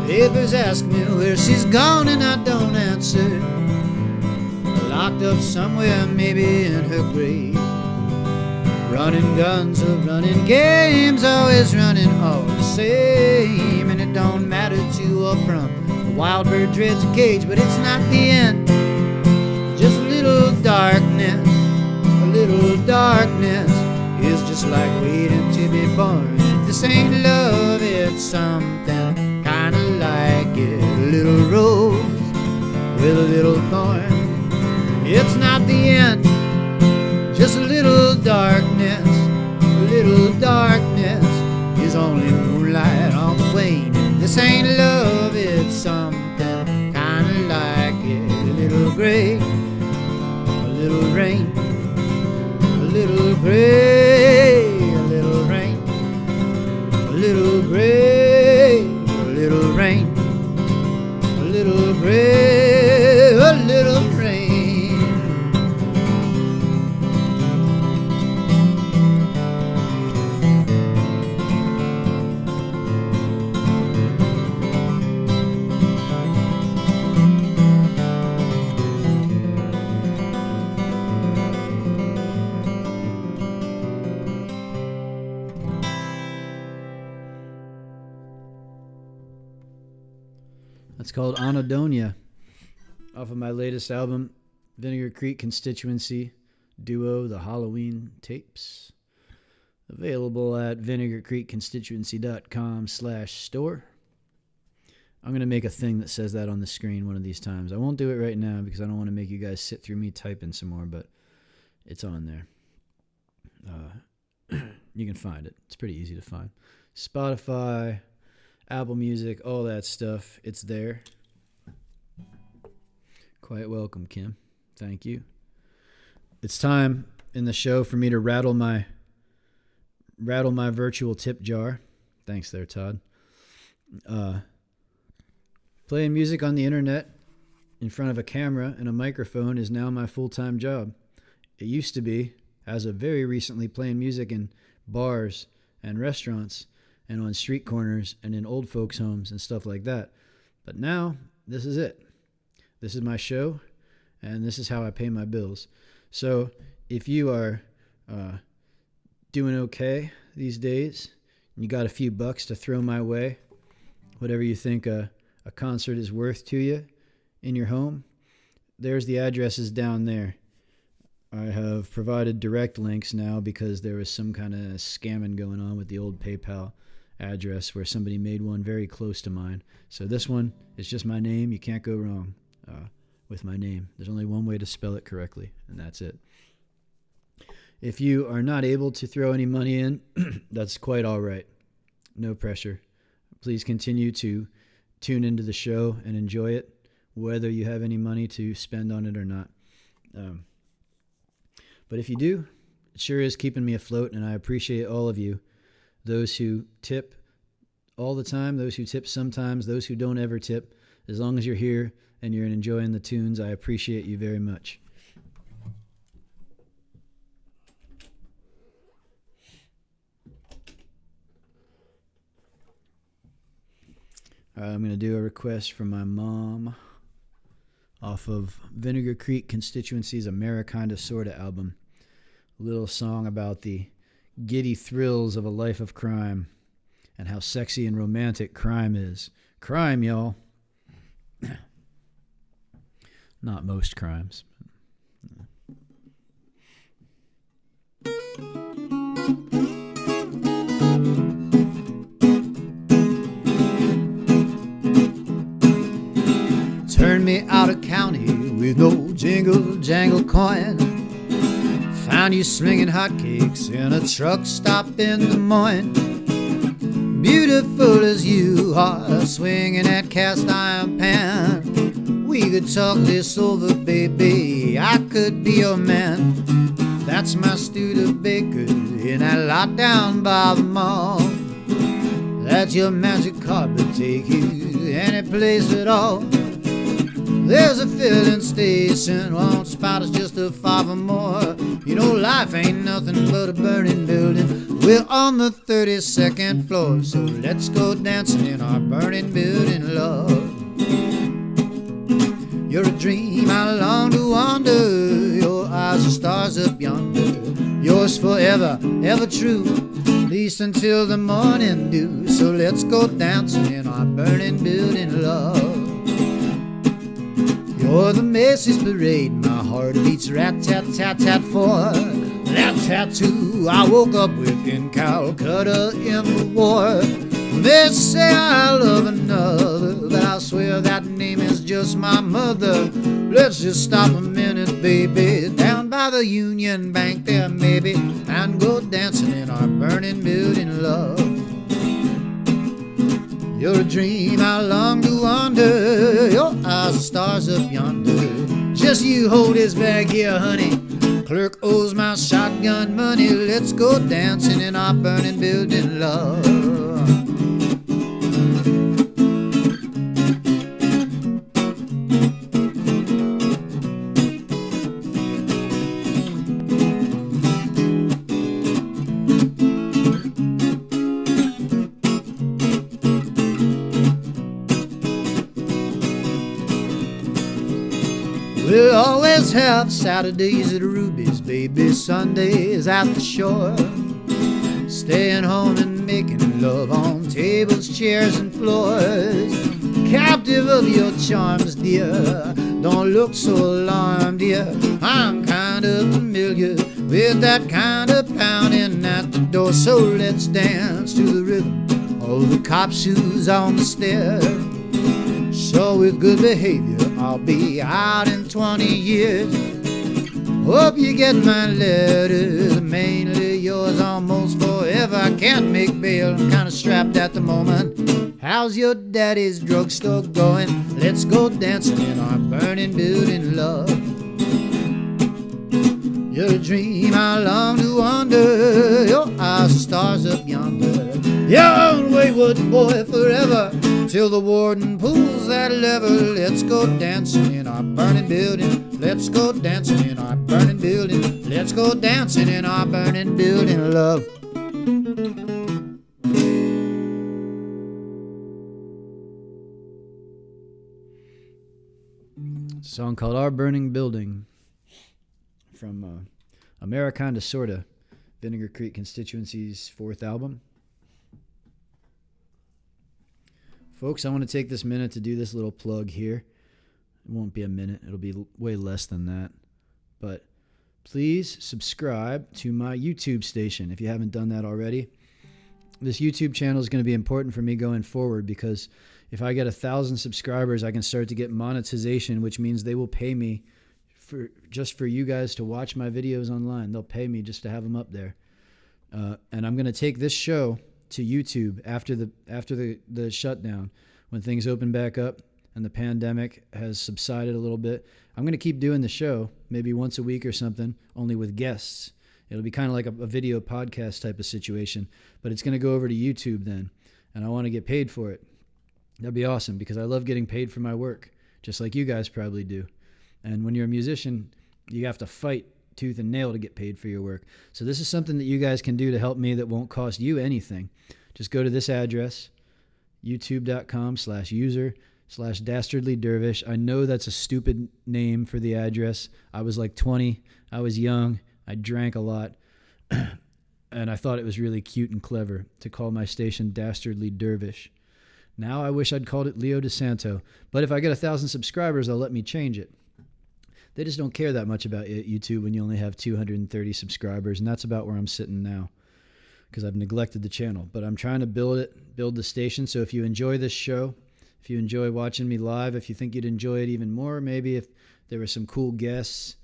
Papers ask me where she's gone and I don't answer. Locked up somewhere, maybe in her grave. Running guns or running games, always running all the same. And it don't matter to or from, the wild bird dreads a cage, but it's not the end. Just a little darkness, a little darkness is just like waiting to be born. This ain't love, it's something kinda like it. A little rose with a little thorn. It's not the end, just a little darkness. A little darkness is only moonlight on the wane. This ain't love, it's something kinda like it. A little gray, a little rain, a little gray, a little rain, a little gray, a little rain, a little gray, a little rain. It's called Anadonia, off of my latest album, Vinegar Creek Constituency Duo, The Halloween Tapes. Available at vinegarcreekconstituency.com/store. I'm going to make a thing that says that on the screen one of these times. I won't do it right now because I don't want to make you guys sit through me typing some more, but it's on there. You can find it. It's pretty easy to find. Spotify, Apple Music, all that stuff. It's there. Quite welcome, Kim. Thank you. It's time in the show for me to rattle my virtual tip jar. Thanks there, Todd. Playing music on the internet in front of a camera and a microphone is now my full-time job. It used to be, as of very recently, playing music in bars and restaurants and on street corners and in old folks' homes and stuff like that. But now, this is it. This is my show, and this is how I pay my bills. So if you are doing okay these days, and you got a few bucks to throw my way, whatever you think a concert is worth to you in your home, there's the addresses down there. I have provided direct links now because there was some kind of scamming going on with the old PayPal address where somebody made one very close to mine. So this one is just my name. You can't go wrong with my name. There's only one way to spell it correctly, and that's it. If you are not able to throw any money in, that's quite all right. No pressure. Please continue to tune into the show and enjoy it, whether you have any money to spend on it or not. But if you do, it sure is keeping me afloat, and I appreciate all of you. Those who tip all the time, those who tip sometimes, those who don't ever tip. As long as you're here and you're enjoying the tunes, I appreciate you very much. I'm going to do a request from my mom off of Vinegar Creek Constituency's Americana Sorta album. A little song about the giddy thrills of a life of crime and how sexy and romantic crime is. Crime, y'all. Not most crimes. Turned me out of county with no jingle jangle coin. Found you slinging hotcakes in a truck stop in Des Moines. Beautiful as you are, swinging that cast iron pan. We could talk this over, baby, I could be your man. That's my Studebaker in that lot down by the mall. Let your magic carpet take you any place at all. There's a filling station, won't spot us just a 5 or more. You know life ain't nothing but a burning building. We're on the 32nd floor, so let's go dancing in our burning building, love. You're a dream I long to wander, your eyes are stars up yonder. Yours forever, ever true, at least until the morning dew. So let's go dancing in our burning building, love. You're the Macy's parade, my heart beats rat-tat-tat-tat for that tattoo I woke up with in Calcutta in the war. They say I love another, but I swear that name is just my mother. Let's just stop a minute, baby, down by the Union Bank there maybe, and go dancing in our burning building, love. You're a dream I long to wander, your eyes are stars up yonder. Just you hold his bag here, honey, clerk owes my shotgun money. Let's go dancing in our burning building, love. We'll always have Saturdays at Ruby's, baby, Sundays at the shore. Staying home and making love on tables, chairs, and floors. Captive of your charms, dear, don't look so alarmed, dear. I'm kind of familiar with that kind of pounding at the door. So let's dance to the rhythm of the cop shoes on the stair. So with good behavior, I'll be out in 20 years. Hope you get my letters, mainly yours almost forever. I can't make bail, I'm kinda strapped at the moment. How's your daddy's drugstore going? Let's go dancing in our burning building, love. You're a dream I long to wander, your eyes are stars up yonder. You're a wayward boy forever, till the warden pulls that lever. Let's go dancing in our burning building. Let's go dancing in our burning building. Let's go dancing in our burning building, love. It's a song called Our Burning Building from Americana Sorta, Vinegar Creek Constituency's 4th album. Folks, I want to take this minute to do this little plug here. It won't be a minute. It'll be way less than that. But please subscribe to my YouTube station if you haven't done that already. This YouTube channel is going to be important for me going forward because if I get 1,000 subscribers, I can start to get monetization, which means they will pay me just for you guys to watch my videos online. They'll pay me just to have them up there. And I'm going to take this show to YouTube after the shutdown, when things open back up and the pandemic has subsided a little bit. I'm going to keep doing the show maybe once a week or something, only with guests. It'll be kind of like a video podcast type of situation, but it's going to go over to YouTube then, and I want to get paid for it. That'd be awesome because I love getting paid for my work, just like you guys probably do. And when you're a musician, you have to fight tooth and nail to get paid for your work. So this is something that you guys can do to help me that won't cost you anything. Just go to this address, youtube.com/user/dastardlydervish. I know that's a stupid name for the address. I was like 20. I was young. I drank a lot. And I thought it was really cute and clever to call my station Dastardly Dervish. Now I wish I'd called it Leo DiSanto. But if I get 1,000 subscribers, they'll let me change it. They just don't care that much about YouTube when you only have 230 subscribers, and that's about where I'm sitting now because I've neglected the channel. But I'm trying to build the station, so if you enjoy this show, if you enjoy watching me live, if you think you'd enjoy it even more, maybe if there were some cool guests,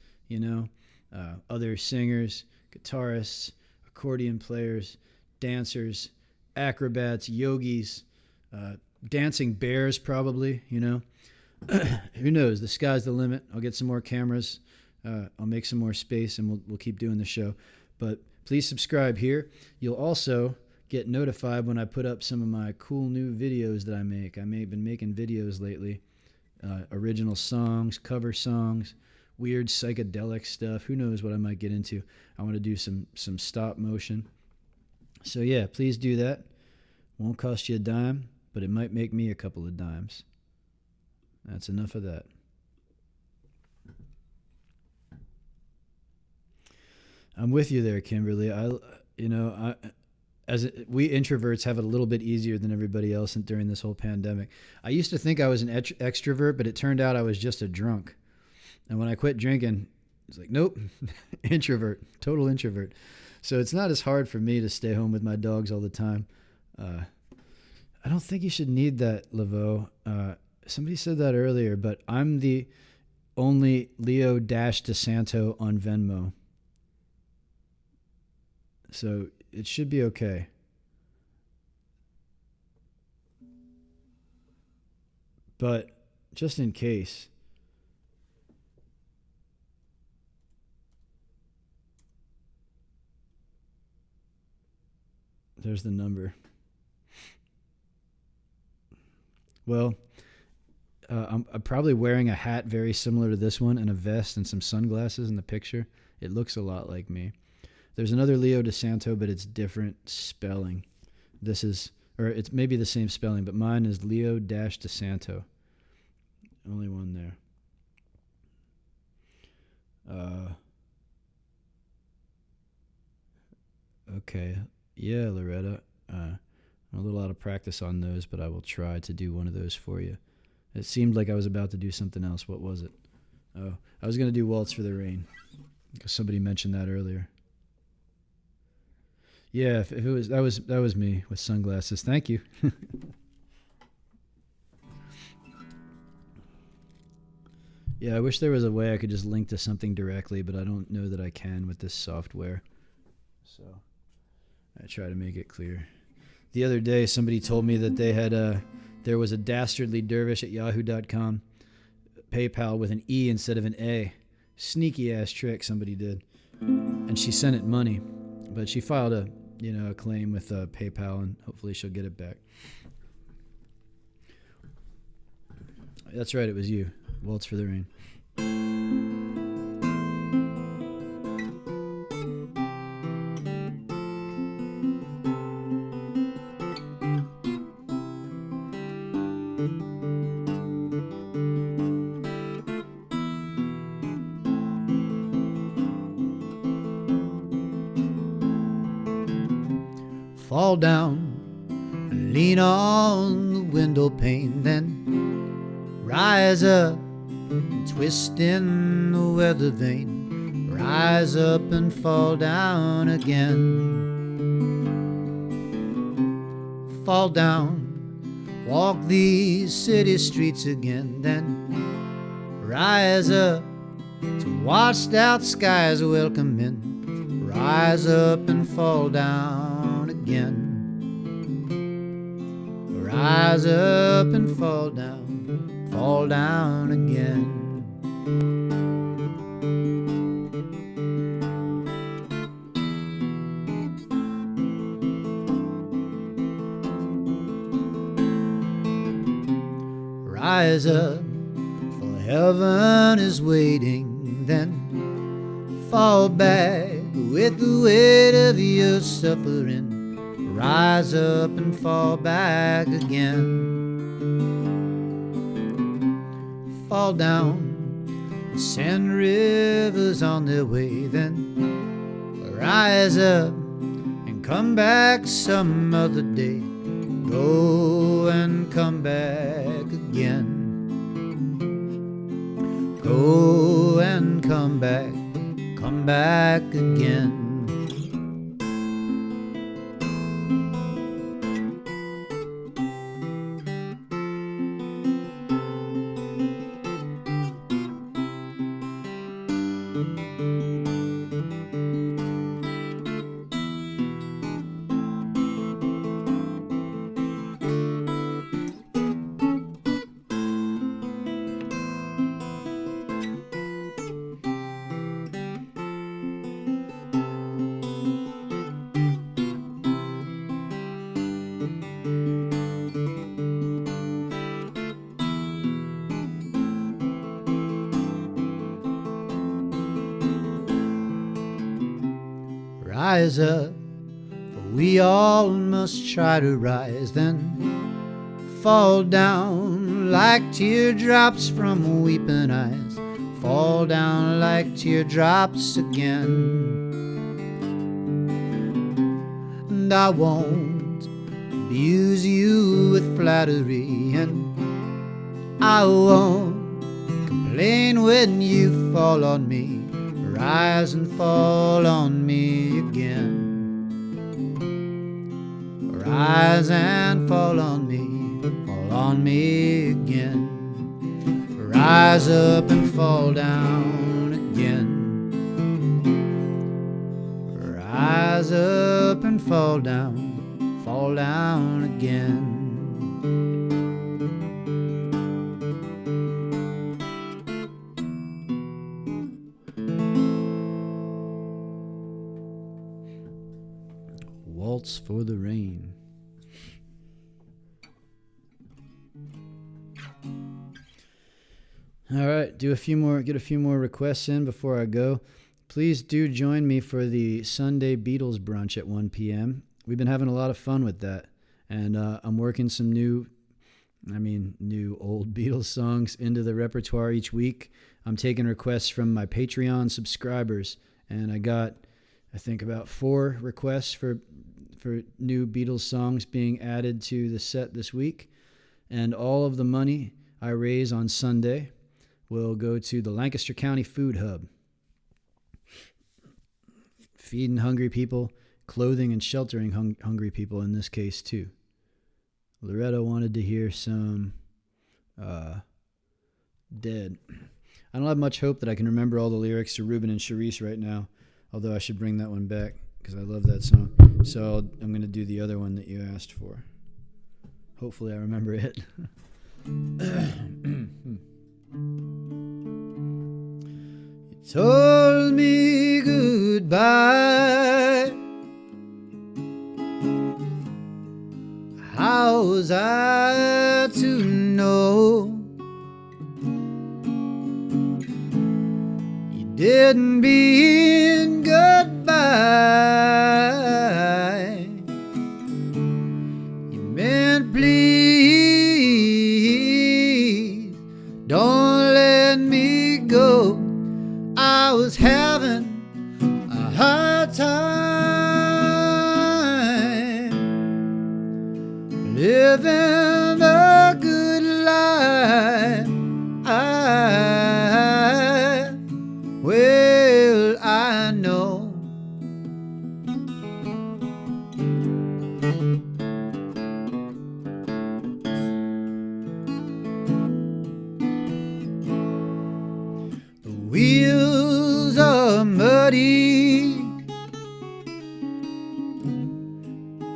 other singers, guitarists, accordion players, dancers, acrobats, yogis, dancing bears probably, Who knows? The sky's the limit. I'll get some more cameras. I'll make some more space, and we'll keep doing the show. But please subscribe here. You'll also get notified when I put up some of my cool new videos that I make. I've been making videos lately, original songs, cover songs, weird psychedelic stuff. Who knows what I might get into. I want to do some stop motion. So yeah, please do that. Won't cost you a dime, but it might make me a couple of dimes. That's enough of that. I'm with you there, Kimberly. We introverts have it a little bit easier than everybody else during this whole pandemic. I used to think I was an extrovert, but it turned out I was just a drunk. And when I quit drinking, it's like, nope, introvert, total introvert. So it's not as hard for me to stay home with my dogs all the time. I don't think you should need that, Laveau. Somebody said that earlier, but I'm the only Leo DiSanto on Venmo. So it should be okay. But just in case, there's the number. Well, I'm probably wearing a hat very similar to this one and a vest and some sunglasses in the picture. It looks a lot like me. There's another Leo DiSanto, but it's different spelling. It's maybe the same spelling, but mine is Leo DiSanto. Only one there. Okay. Yeah, Loretta. I'm a little out of practice on those, but I will try to do one of those for you. It seemed like I was about to do something else. What was it? Oh, I was going to do Waltz for the Rain, because somebody mentioned that earlier. Yeah, if it was that was me with sunglasses. Thank you. Yeah, I wish there was a way I could just link to something directly, but I don't know that I can with this software. So I try to make it clear. The other day, somebody told me that they had there was a dastardly dervish at yahoo.com PayPal with an E instead of an A. Sneaky ass trick somebody did. And she sent it money, but she filed a claim with PayPal, and hopefully she'll get it back. That's right, it was you. Waltz for the Rain. Fall down and lean on the window pane, then rise up and twist in the weather vane. Rise up and fall down again. Fall down, walk these city streets again, then rise up to washed out skies welcome in. Rise up and fall down again. Rise up and fall down again. Rise up, for heaven is waiting, then fall back with the weight of your suffering. Rise up and fall back again. Fall down and send rivers on their way, then rise up and come back some other day. Go and come back again. Go and come back again. rise up, for we all must try to rise, then fall down like teardrops from weeping eyes, fall down like teardrops again. And I won't abuse you with flattery, and I won't complain when you fall on me, rise and fall on me again. Rise and fall on me again. Rise up and fall down again. Rise up and fall down again. Waltz for the Rain. All right, get a few more requests in before I go. Please do join me for the Sunday Beatles brunch at 1 p.m. We've been having a lot of fun with that, and I'm working some new old Beatles songs into the repertoire each week. I'm taking requests from my Patreon subscribers, and I got, I think, about 4 requests for new Beatles songs being added to the set this week. And all of the money I raise on Sunday will go to the Lancaster County Food Hub, feeding hungry people, clothing and sheltering hungry people in this case too. Loretta wanted to hear some Dead. I don't have much hope that I can remember all the lyrics to Ruben and Charisse right now, although I should bring that one back because I love that song. So I'm going to do the other one that you asked for. Hopefully I remember it. You told me goodbye. How was I to know? You didn't mean goodbye. You meant please don't let me go. I was having a hard time living the good life. I know the wheels are muddy,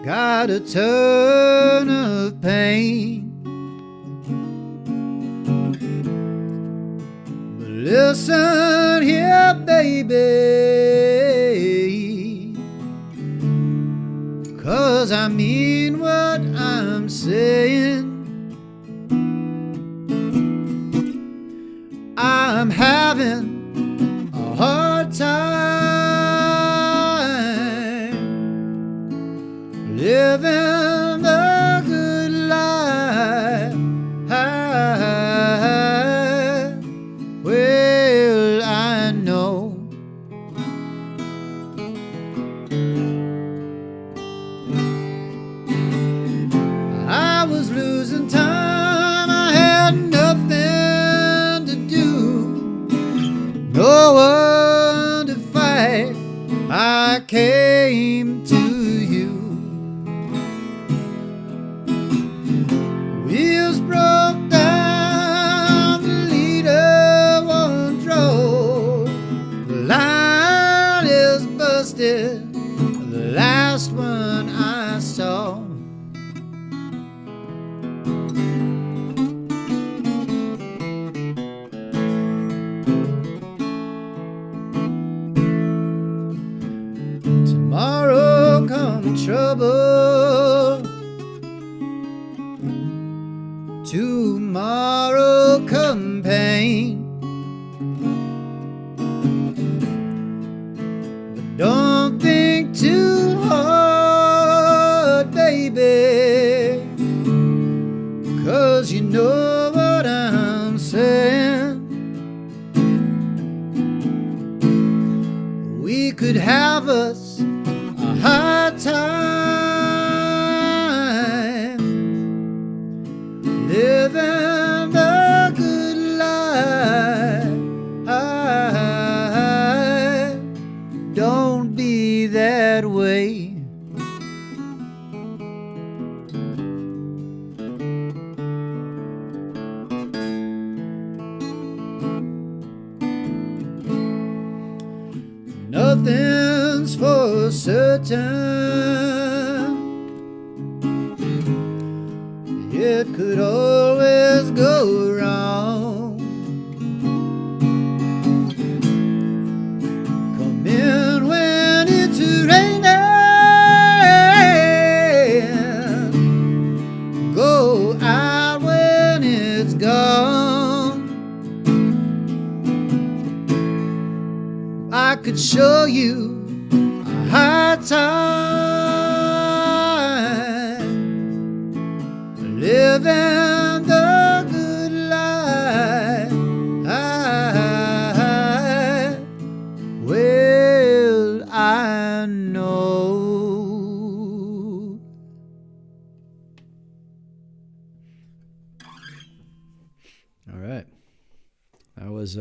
got a turn of pain. But listen here, baby, 'cause I mean what I'm saying. I'm having a hard time living the good life. Well, I know I was losing time. I had nothing to do, no one to fight. I came to you. Wheels broke down, the leader won't draw. The line is busted, the last one I saw. could have us a hard time living the good life. Don't be that way. Nothing's for certain, it could always go wrong. Come in when it's raining, go out when it's gone. I could show you a hard time living the good life. Well, I know. All right. That was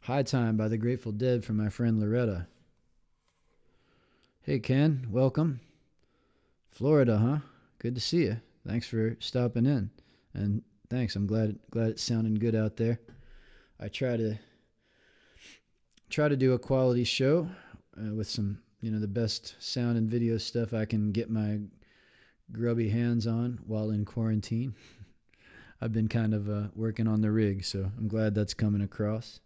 High Time by the Grateful Dead from my friend Loretta. Hey Ken, welcome. Florida, huh? Good to see you. Thanks for stopping in. And thanks, I'm glad it's sounding good out there. I try to do a quality show with some, the best sound and video stuff I can get my grubby hands on while in quarantine. I've been kind of working on the rig, so I'm glad that's coming across.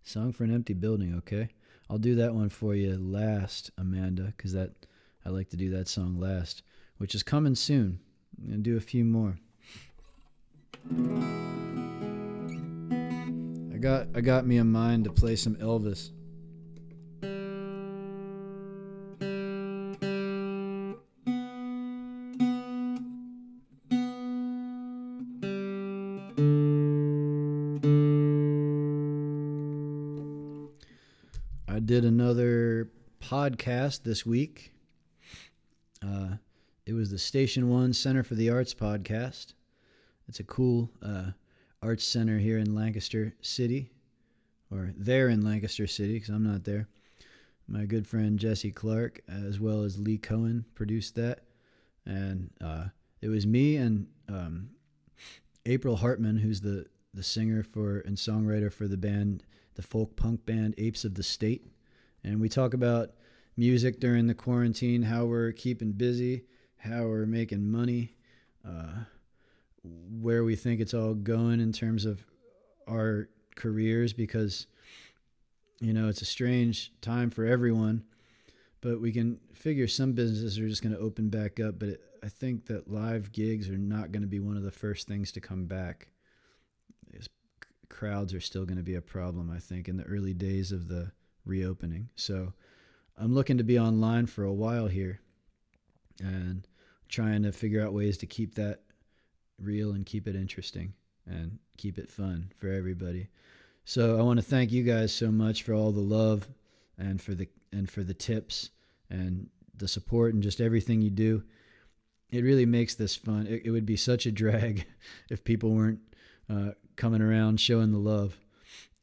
Song for an Empty Building, okay? I'll do that one for you last, Amanda, because I like to do that song last, which is coming soon. I'm going to do a few more. I got me in mind to play some Elvis. I did another podcast this week. It was the Station One Center for the Arts podcast. It's a cool arts center here in Lancaster City, or there in Lancaster City, because I'm not there. My good friend Jesse Clark, as well as Lee Cohen, produced that. And it was me and April Hartman, who's the singer and songwriter for the band, the folk punk band Apes of the State. And we talk about music during the quarantine, how we're keeping busy, how we're making money, where we think it's all going in terms of our careers, because, it's a strange time for everyone, but we can figure some businesses are just going to open back up. But I think that live gigs are not going to be one of the first things to come back. Crowds are still going to be a problem, I think, in the early days of the reopening. So I'm looking to be online for a while here and trying to figure out ways to keep that real and keep it interesting and keep it fun for everybody. So I want to thank you guys so much for all the love and for the tips and the support and just everything you do. It really makes this fun. It would be such a drag if people weren't coming around showing the love.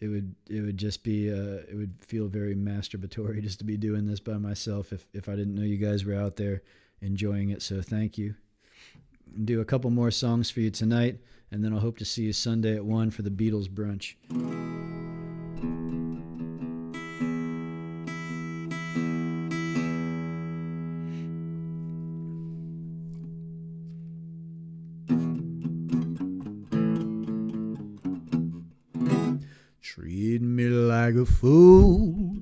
It would just be it would feel very masturbatory just to be doing this by myself if I didn't know you guys were out there enjoying it. So thank you. I'll do a couple more songs for you tonight, and then I'll hope to see you Sunday at 1 for the Beatles brunch. Treat me like a fool,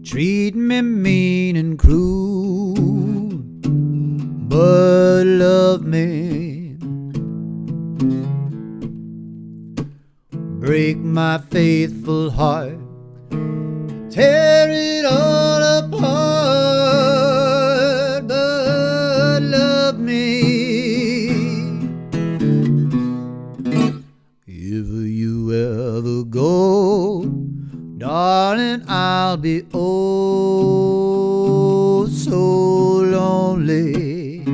treat me mean and cruel, but love me. Break my faithful heart, tear it all apart, but love me. If you ever go, darling, darling, I'll be oh so lonely.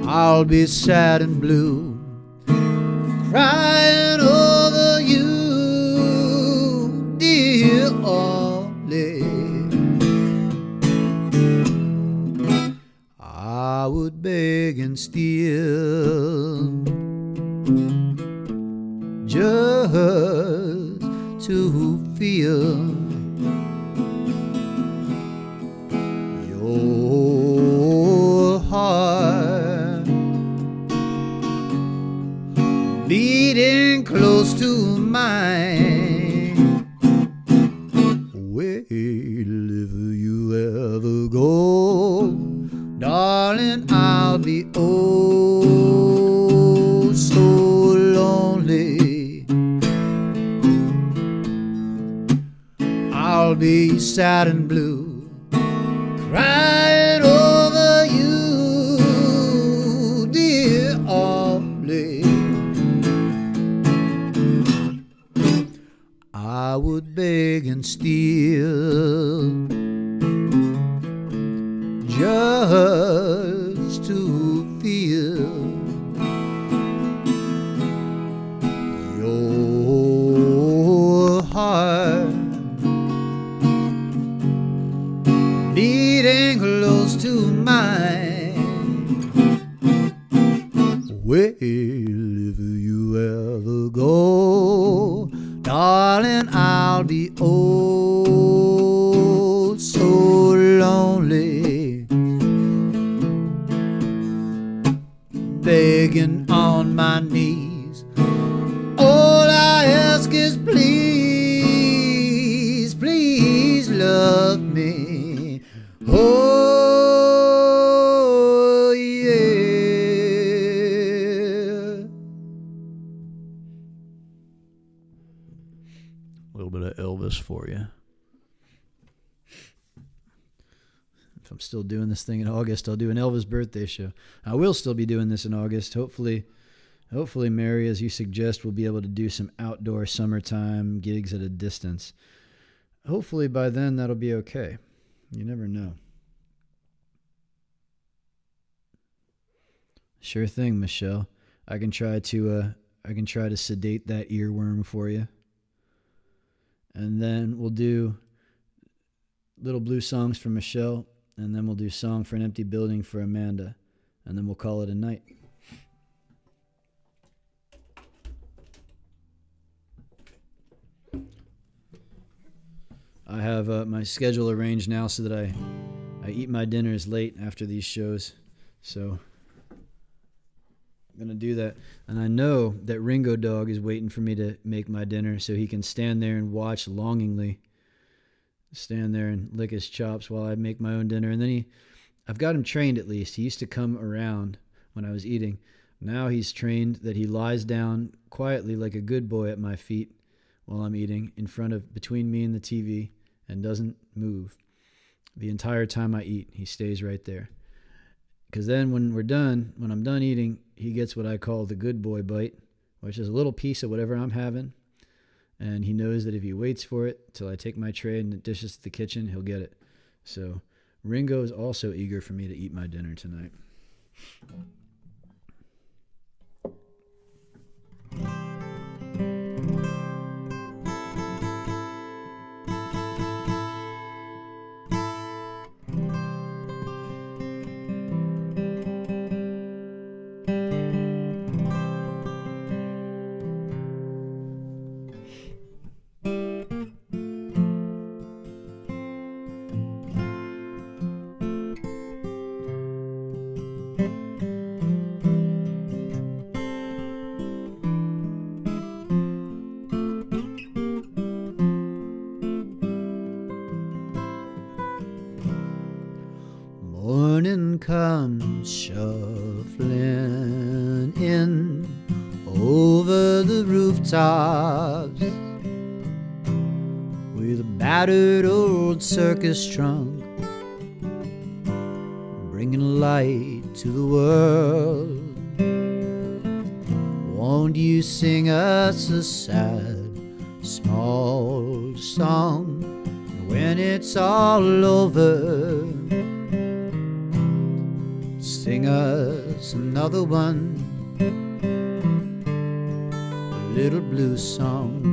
I'll be sad and blue, crying over you, dear Ollie. I would beg and steal just to feel your heart beating close to mine. Well, if you ever go, darling, I'll be oh so lonely. I'll be sad and blue, crying over you, dear Ollie. I would beg and steal just to feel your heart beating close to mine. Well, if you ever go, darling, I'll be oh so lonely, begging on my knees. All I ask is please, please love me. Oh yeah. A little bit of Elvis for you. If I'm still doing this thing in August, I'll do an Elvis birthday show. I will still be doing this in August. Hopefully, Mary, as you suggest, we'll be able to do some outdoor summertime gigs at a distance. Hopefully by then that'll be okay. You never know. Sure thing, Michelle. I can try to sedate that earworm for you. And then we'll do Little Blue Songs for Michelle, and then we'll do Song for an Empty Building for Amanda, and then we'll call it a night. I have my schedule arranged now so that I eat my dinners late after these shows, so I'm going to do that. And I know that Ringo Dog is waiting for me to make my dinner so he can stand there and watch longingly, stand there and lick his chops while I make my own dinner. And then I've got him trained at least. He used to come around when I was eating. Now he's trained that he lies down quietly like a good boy at my feet while I'm eating between me and the TV and doesn't move. The entire time I eat, he stays right there. Because then when I'm done eating, he gets what I call the good boy bite, which is a little piece of whatever I'm having. And he knows that if he waits for it till I take my tray and the dishes to the kitchen, he'll get it. So Ringo is also eager for me to eat my dinner tonight. Morning comes shuffling in over the rooftops with a battered old circus trunk, bringing light to the world. Won't you sing us a sad small song. When it's all over, sing us another one, a little blues song.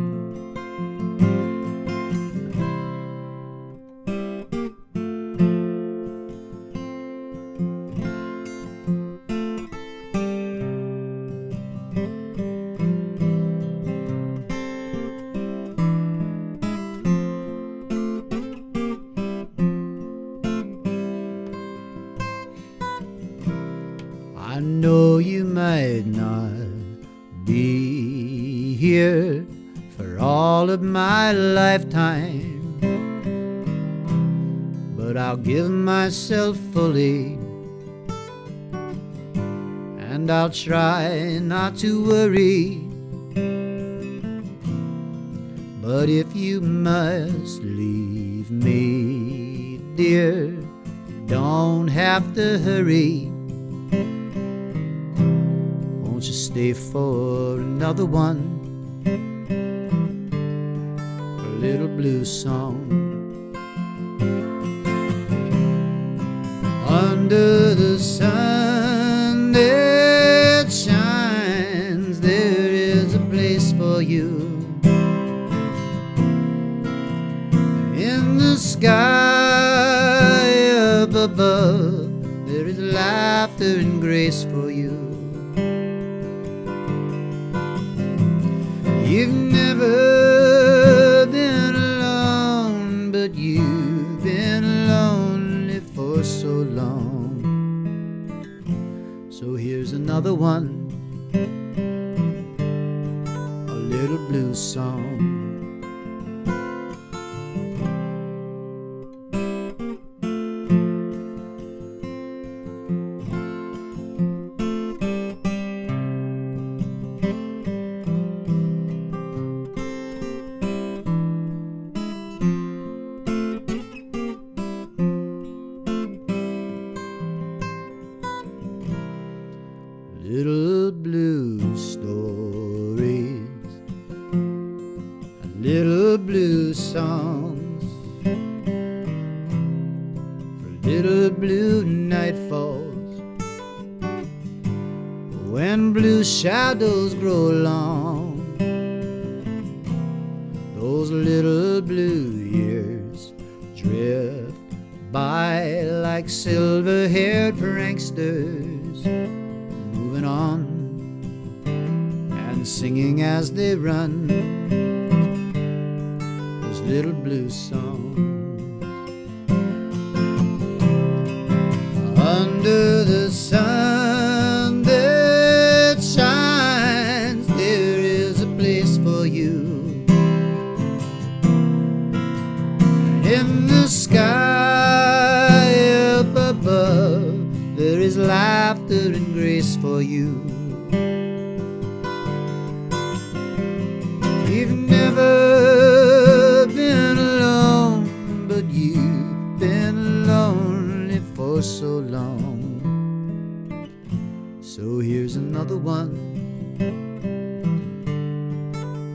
I know you might not be here for all of my lifetime, but I'll give myself fully, and I'll try not to worry. But if you must leave me, dear, you don't have to hurry. Won't you stay for another one, a little blues song? Under the sun that shines, there is a place for you. In the sky up above, there is laughter and grace for you. You've never been alone, but you've been lonely for so long. So here's another one, a little blues song. Little blue stories, little blue songs, for little blue nightfalls, when blue shadows grow long. Those little blue years drift by like silver-haired pranksters, moving on and singing as they run those little blues songs. Under the sun that shines, there is a place for you. In the sky up above, there is laughter and grace for you. You've never been alone, but you've been lonely for so long. So here's another one,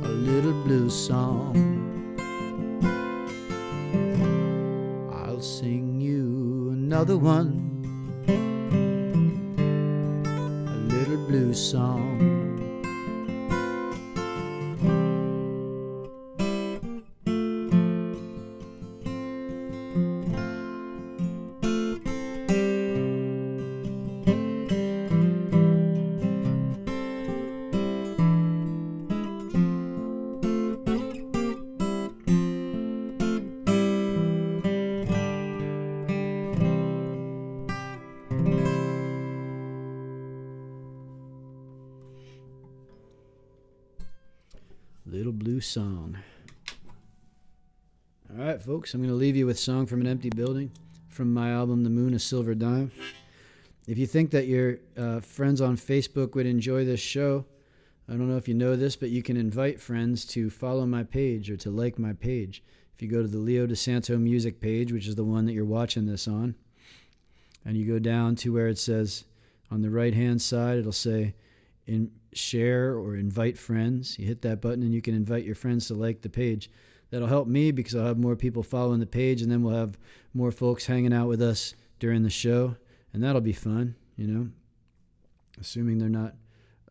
a little blues song. I'll sing you another one, blues song. Little blue song. All right, folks, I'm going to leave you with Song from an Empty Building from my album, The Moon, a Silver Dime. If you think that your friends on Facebook would enjoy this show, I don't know if you know this, but you can invite friends to follow my page or to like my page. If you go to the Leo DiSanto music page, which is the one that you're watching this on, and you go down to where it says on the right-hand side, it'll say share or invite friends. You hit that button and you can invite your friends to like the page. That'll help me because I'll have more people following the page, and then we'll have more folks hanging out with us during the show, and that'll be fun, assuming they're not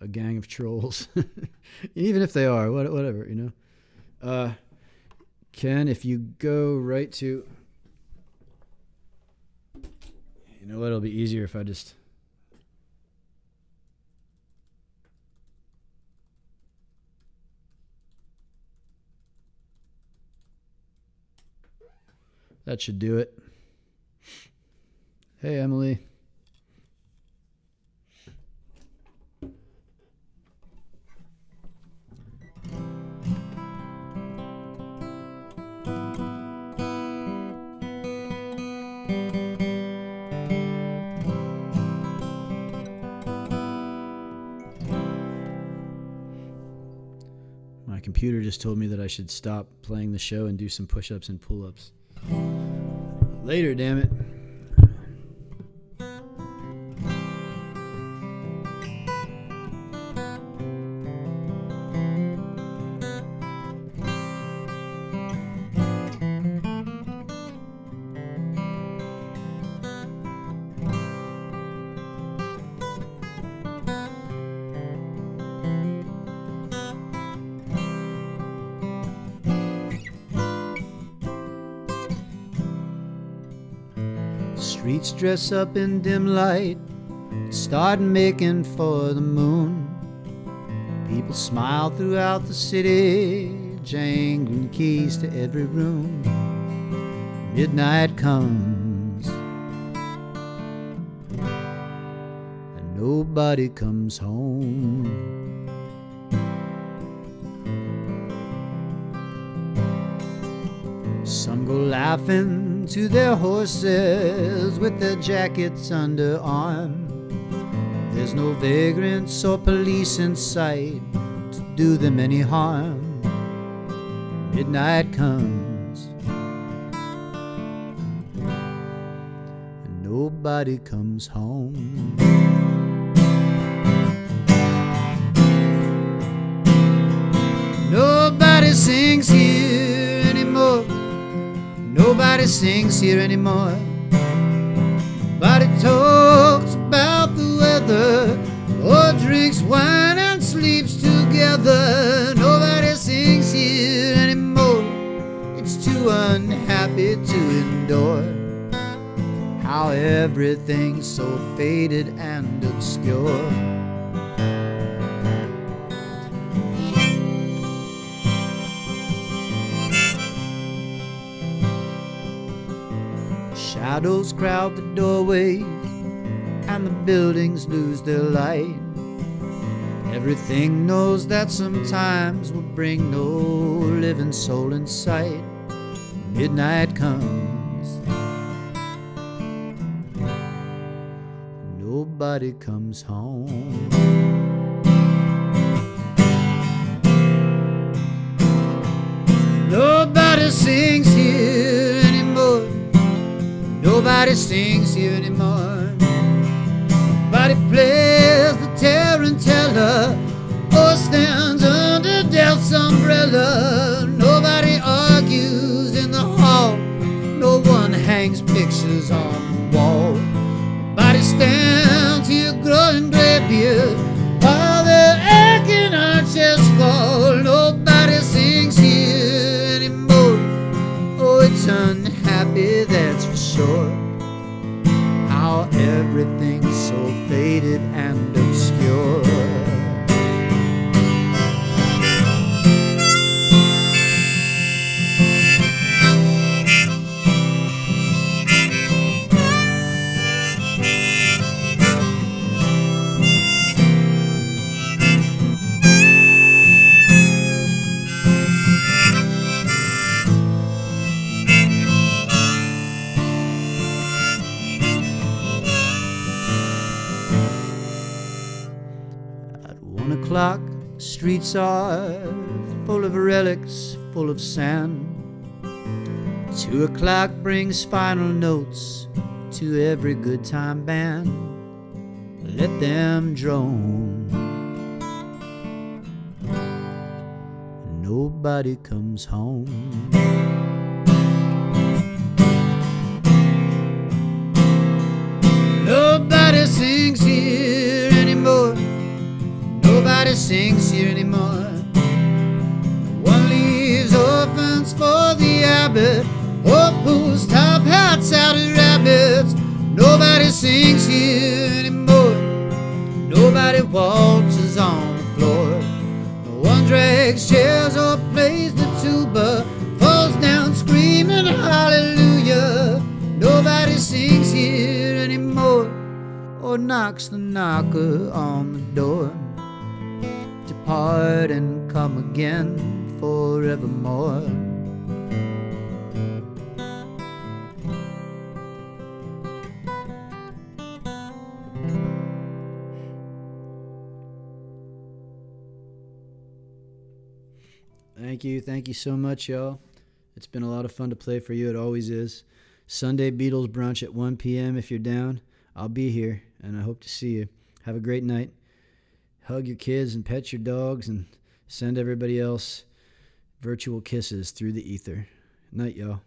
a gang of trolls. Even if they are, whatever, Ken, if you go right to, it'll be easier if I just, that should do it. Hey, Emily. My computer just told me that I should stop playing the show and do some push-ups and pull-ups. Later, damn it. Streets dress up in dim light, start making for the moon. People smile throughout the city, jangling keys to every room. Midnight comes, and nobody comes home. Some go laughing to their horses with their jackets under arm. There's no vagrants or police in sight to do them any harm. Midnight comes, and nobody comes home. Nobody sings here anymore. Nobody sings here anymore. Nobody talks about the weather or drinks wine and sleeps together. Nobody sings here anymore. It's too unhappy to endure how everything's so faded and obscure. Shadows crowd the doorways and the buildings lose their light. Everything knows that sometimes will bring no living soul in sight. Midnight comes, nobody comes home. Nobody sings here anymore. Nobody sings here anymore. Nobody plays the tarantella or stands under death's umbrella. Nobody argues in the hall. No one hangs pictures on the wall. Nobody stands here growing gray beard while their aching arches fall. Nobody sings here anymore. Oh, it's unhappy, that's for sure. How everything's so faded and obscure. O'clock, the streets are full of relics, full of sand. 2 o'clock brings final notes to every good time band. Let them drone nobody comes home. Nobody sings here anymore. Nobody sings here anymore. No one leaves orphans for the abbot, or pulls top hats out of rabbits. Nobody sings here anymore. Nobody waltzes on the floor. No one drags chairs or plays the tuba, falls down screaming hallelujah. Nobody sings here anymore, or knocks the knocker on the door. Depart and come again forevermore. Thank you so much, y'all. It's been a lot of fun to play for you. It always is. Sunday Beatles brunch at 1 p.m. If you're down, I'll be here, and I hope to see you. Have a great night. Hug your kids and pet your dogs, and send everybody else virtual kisses through the ether. Night, y'all.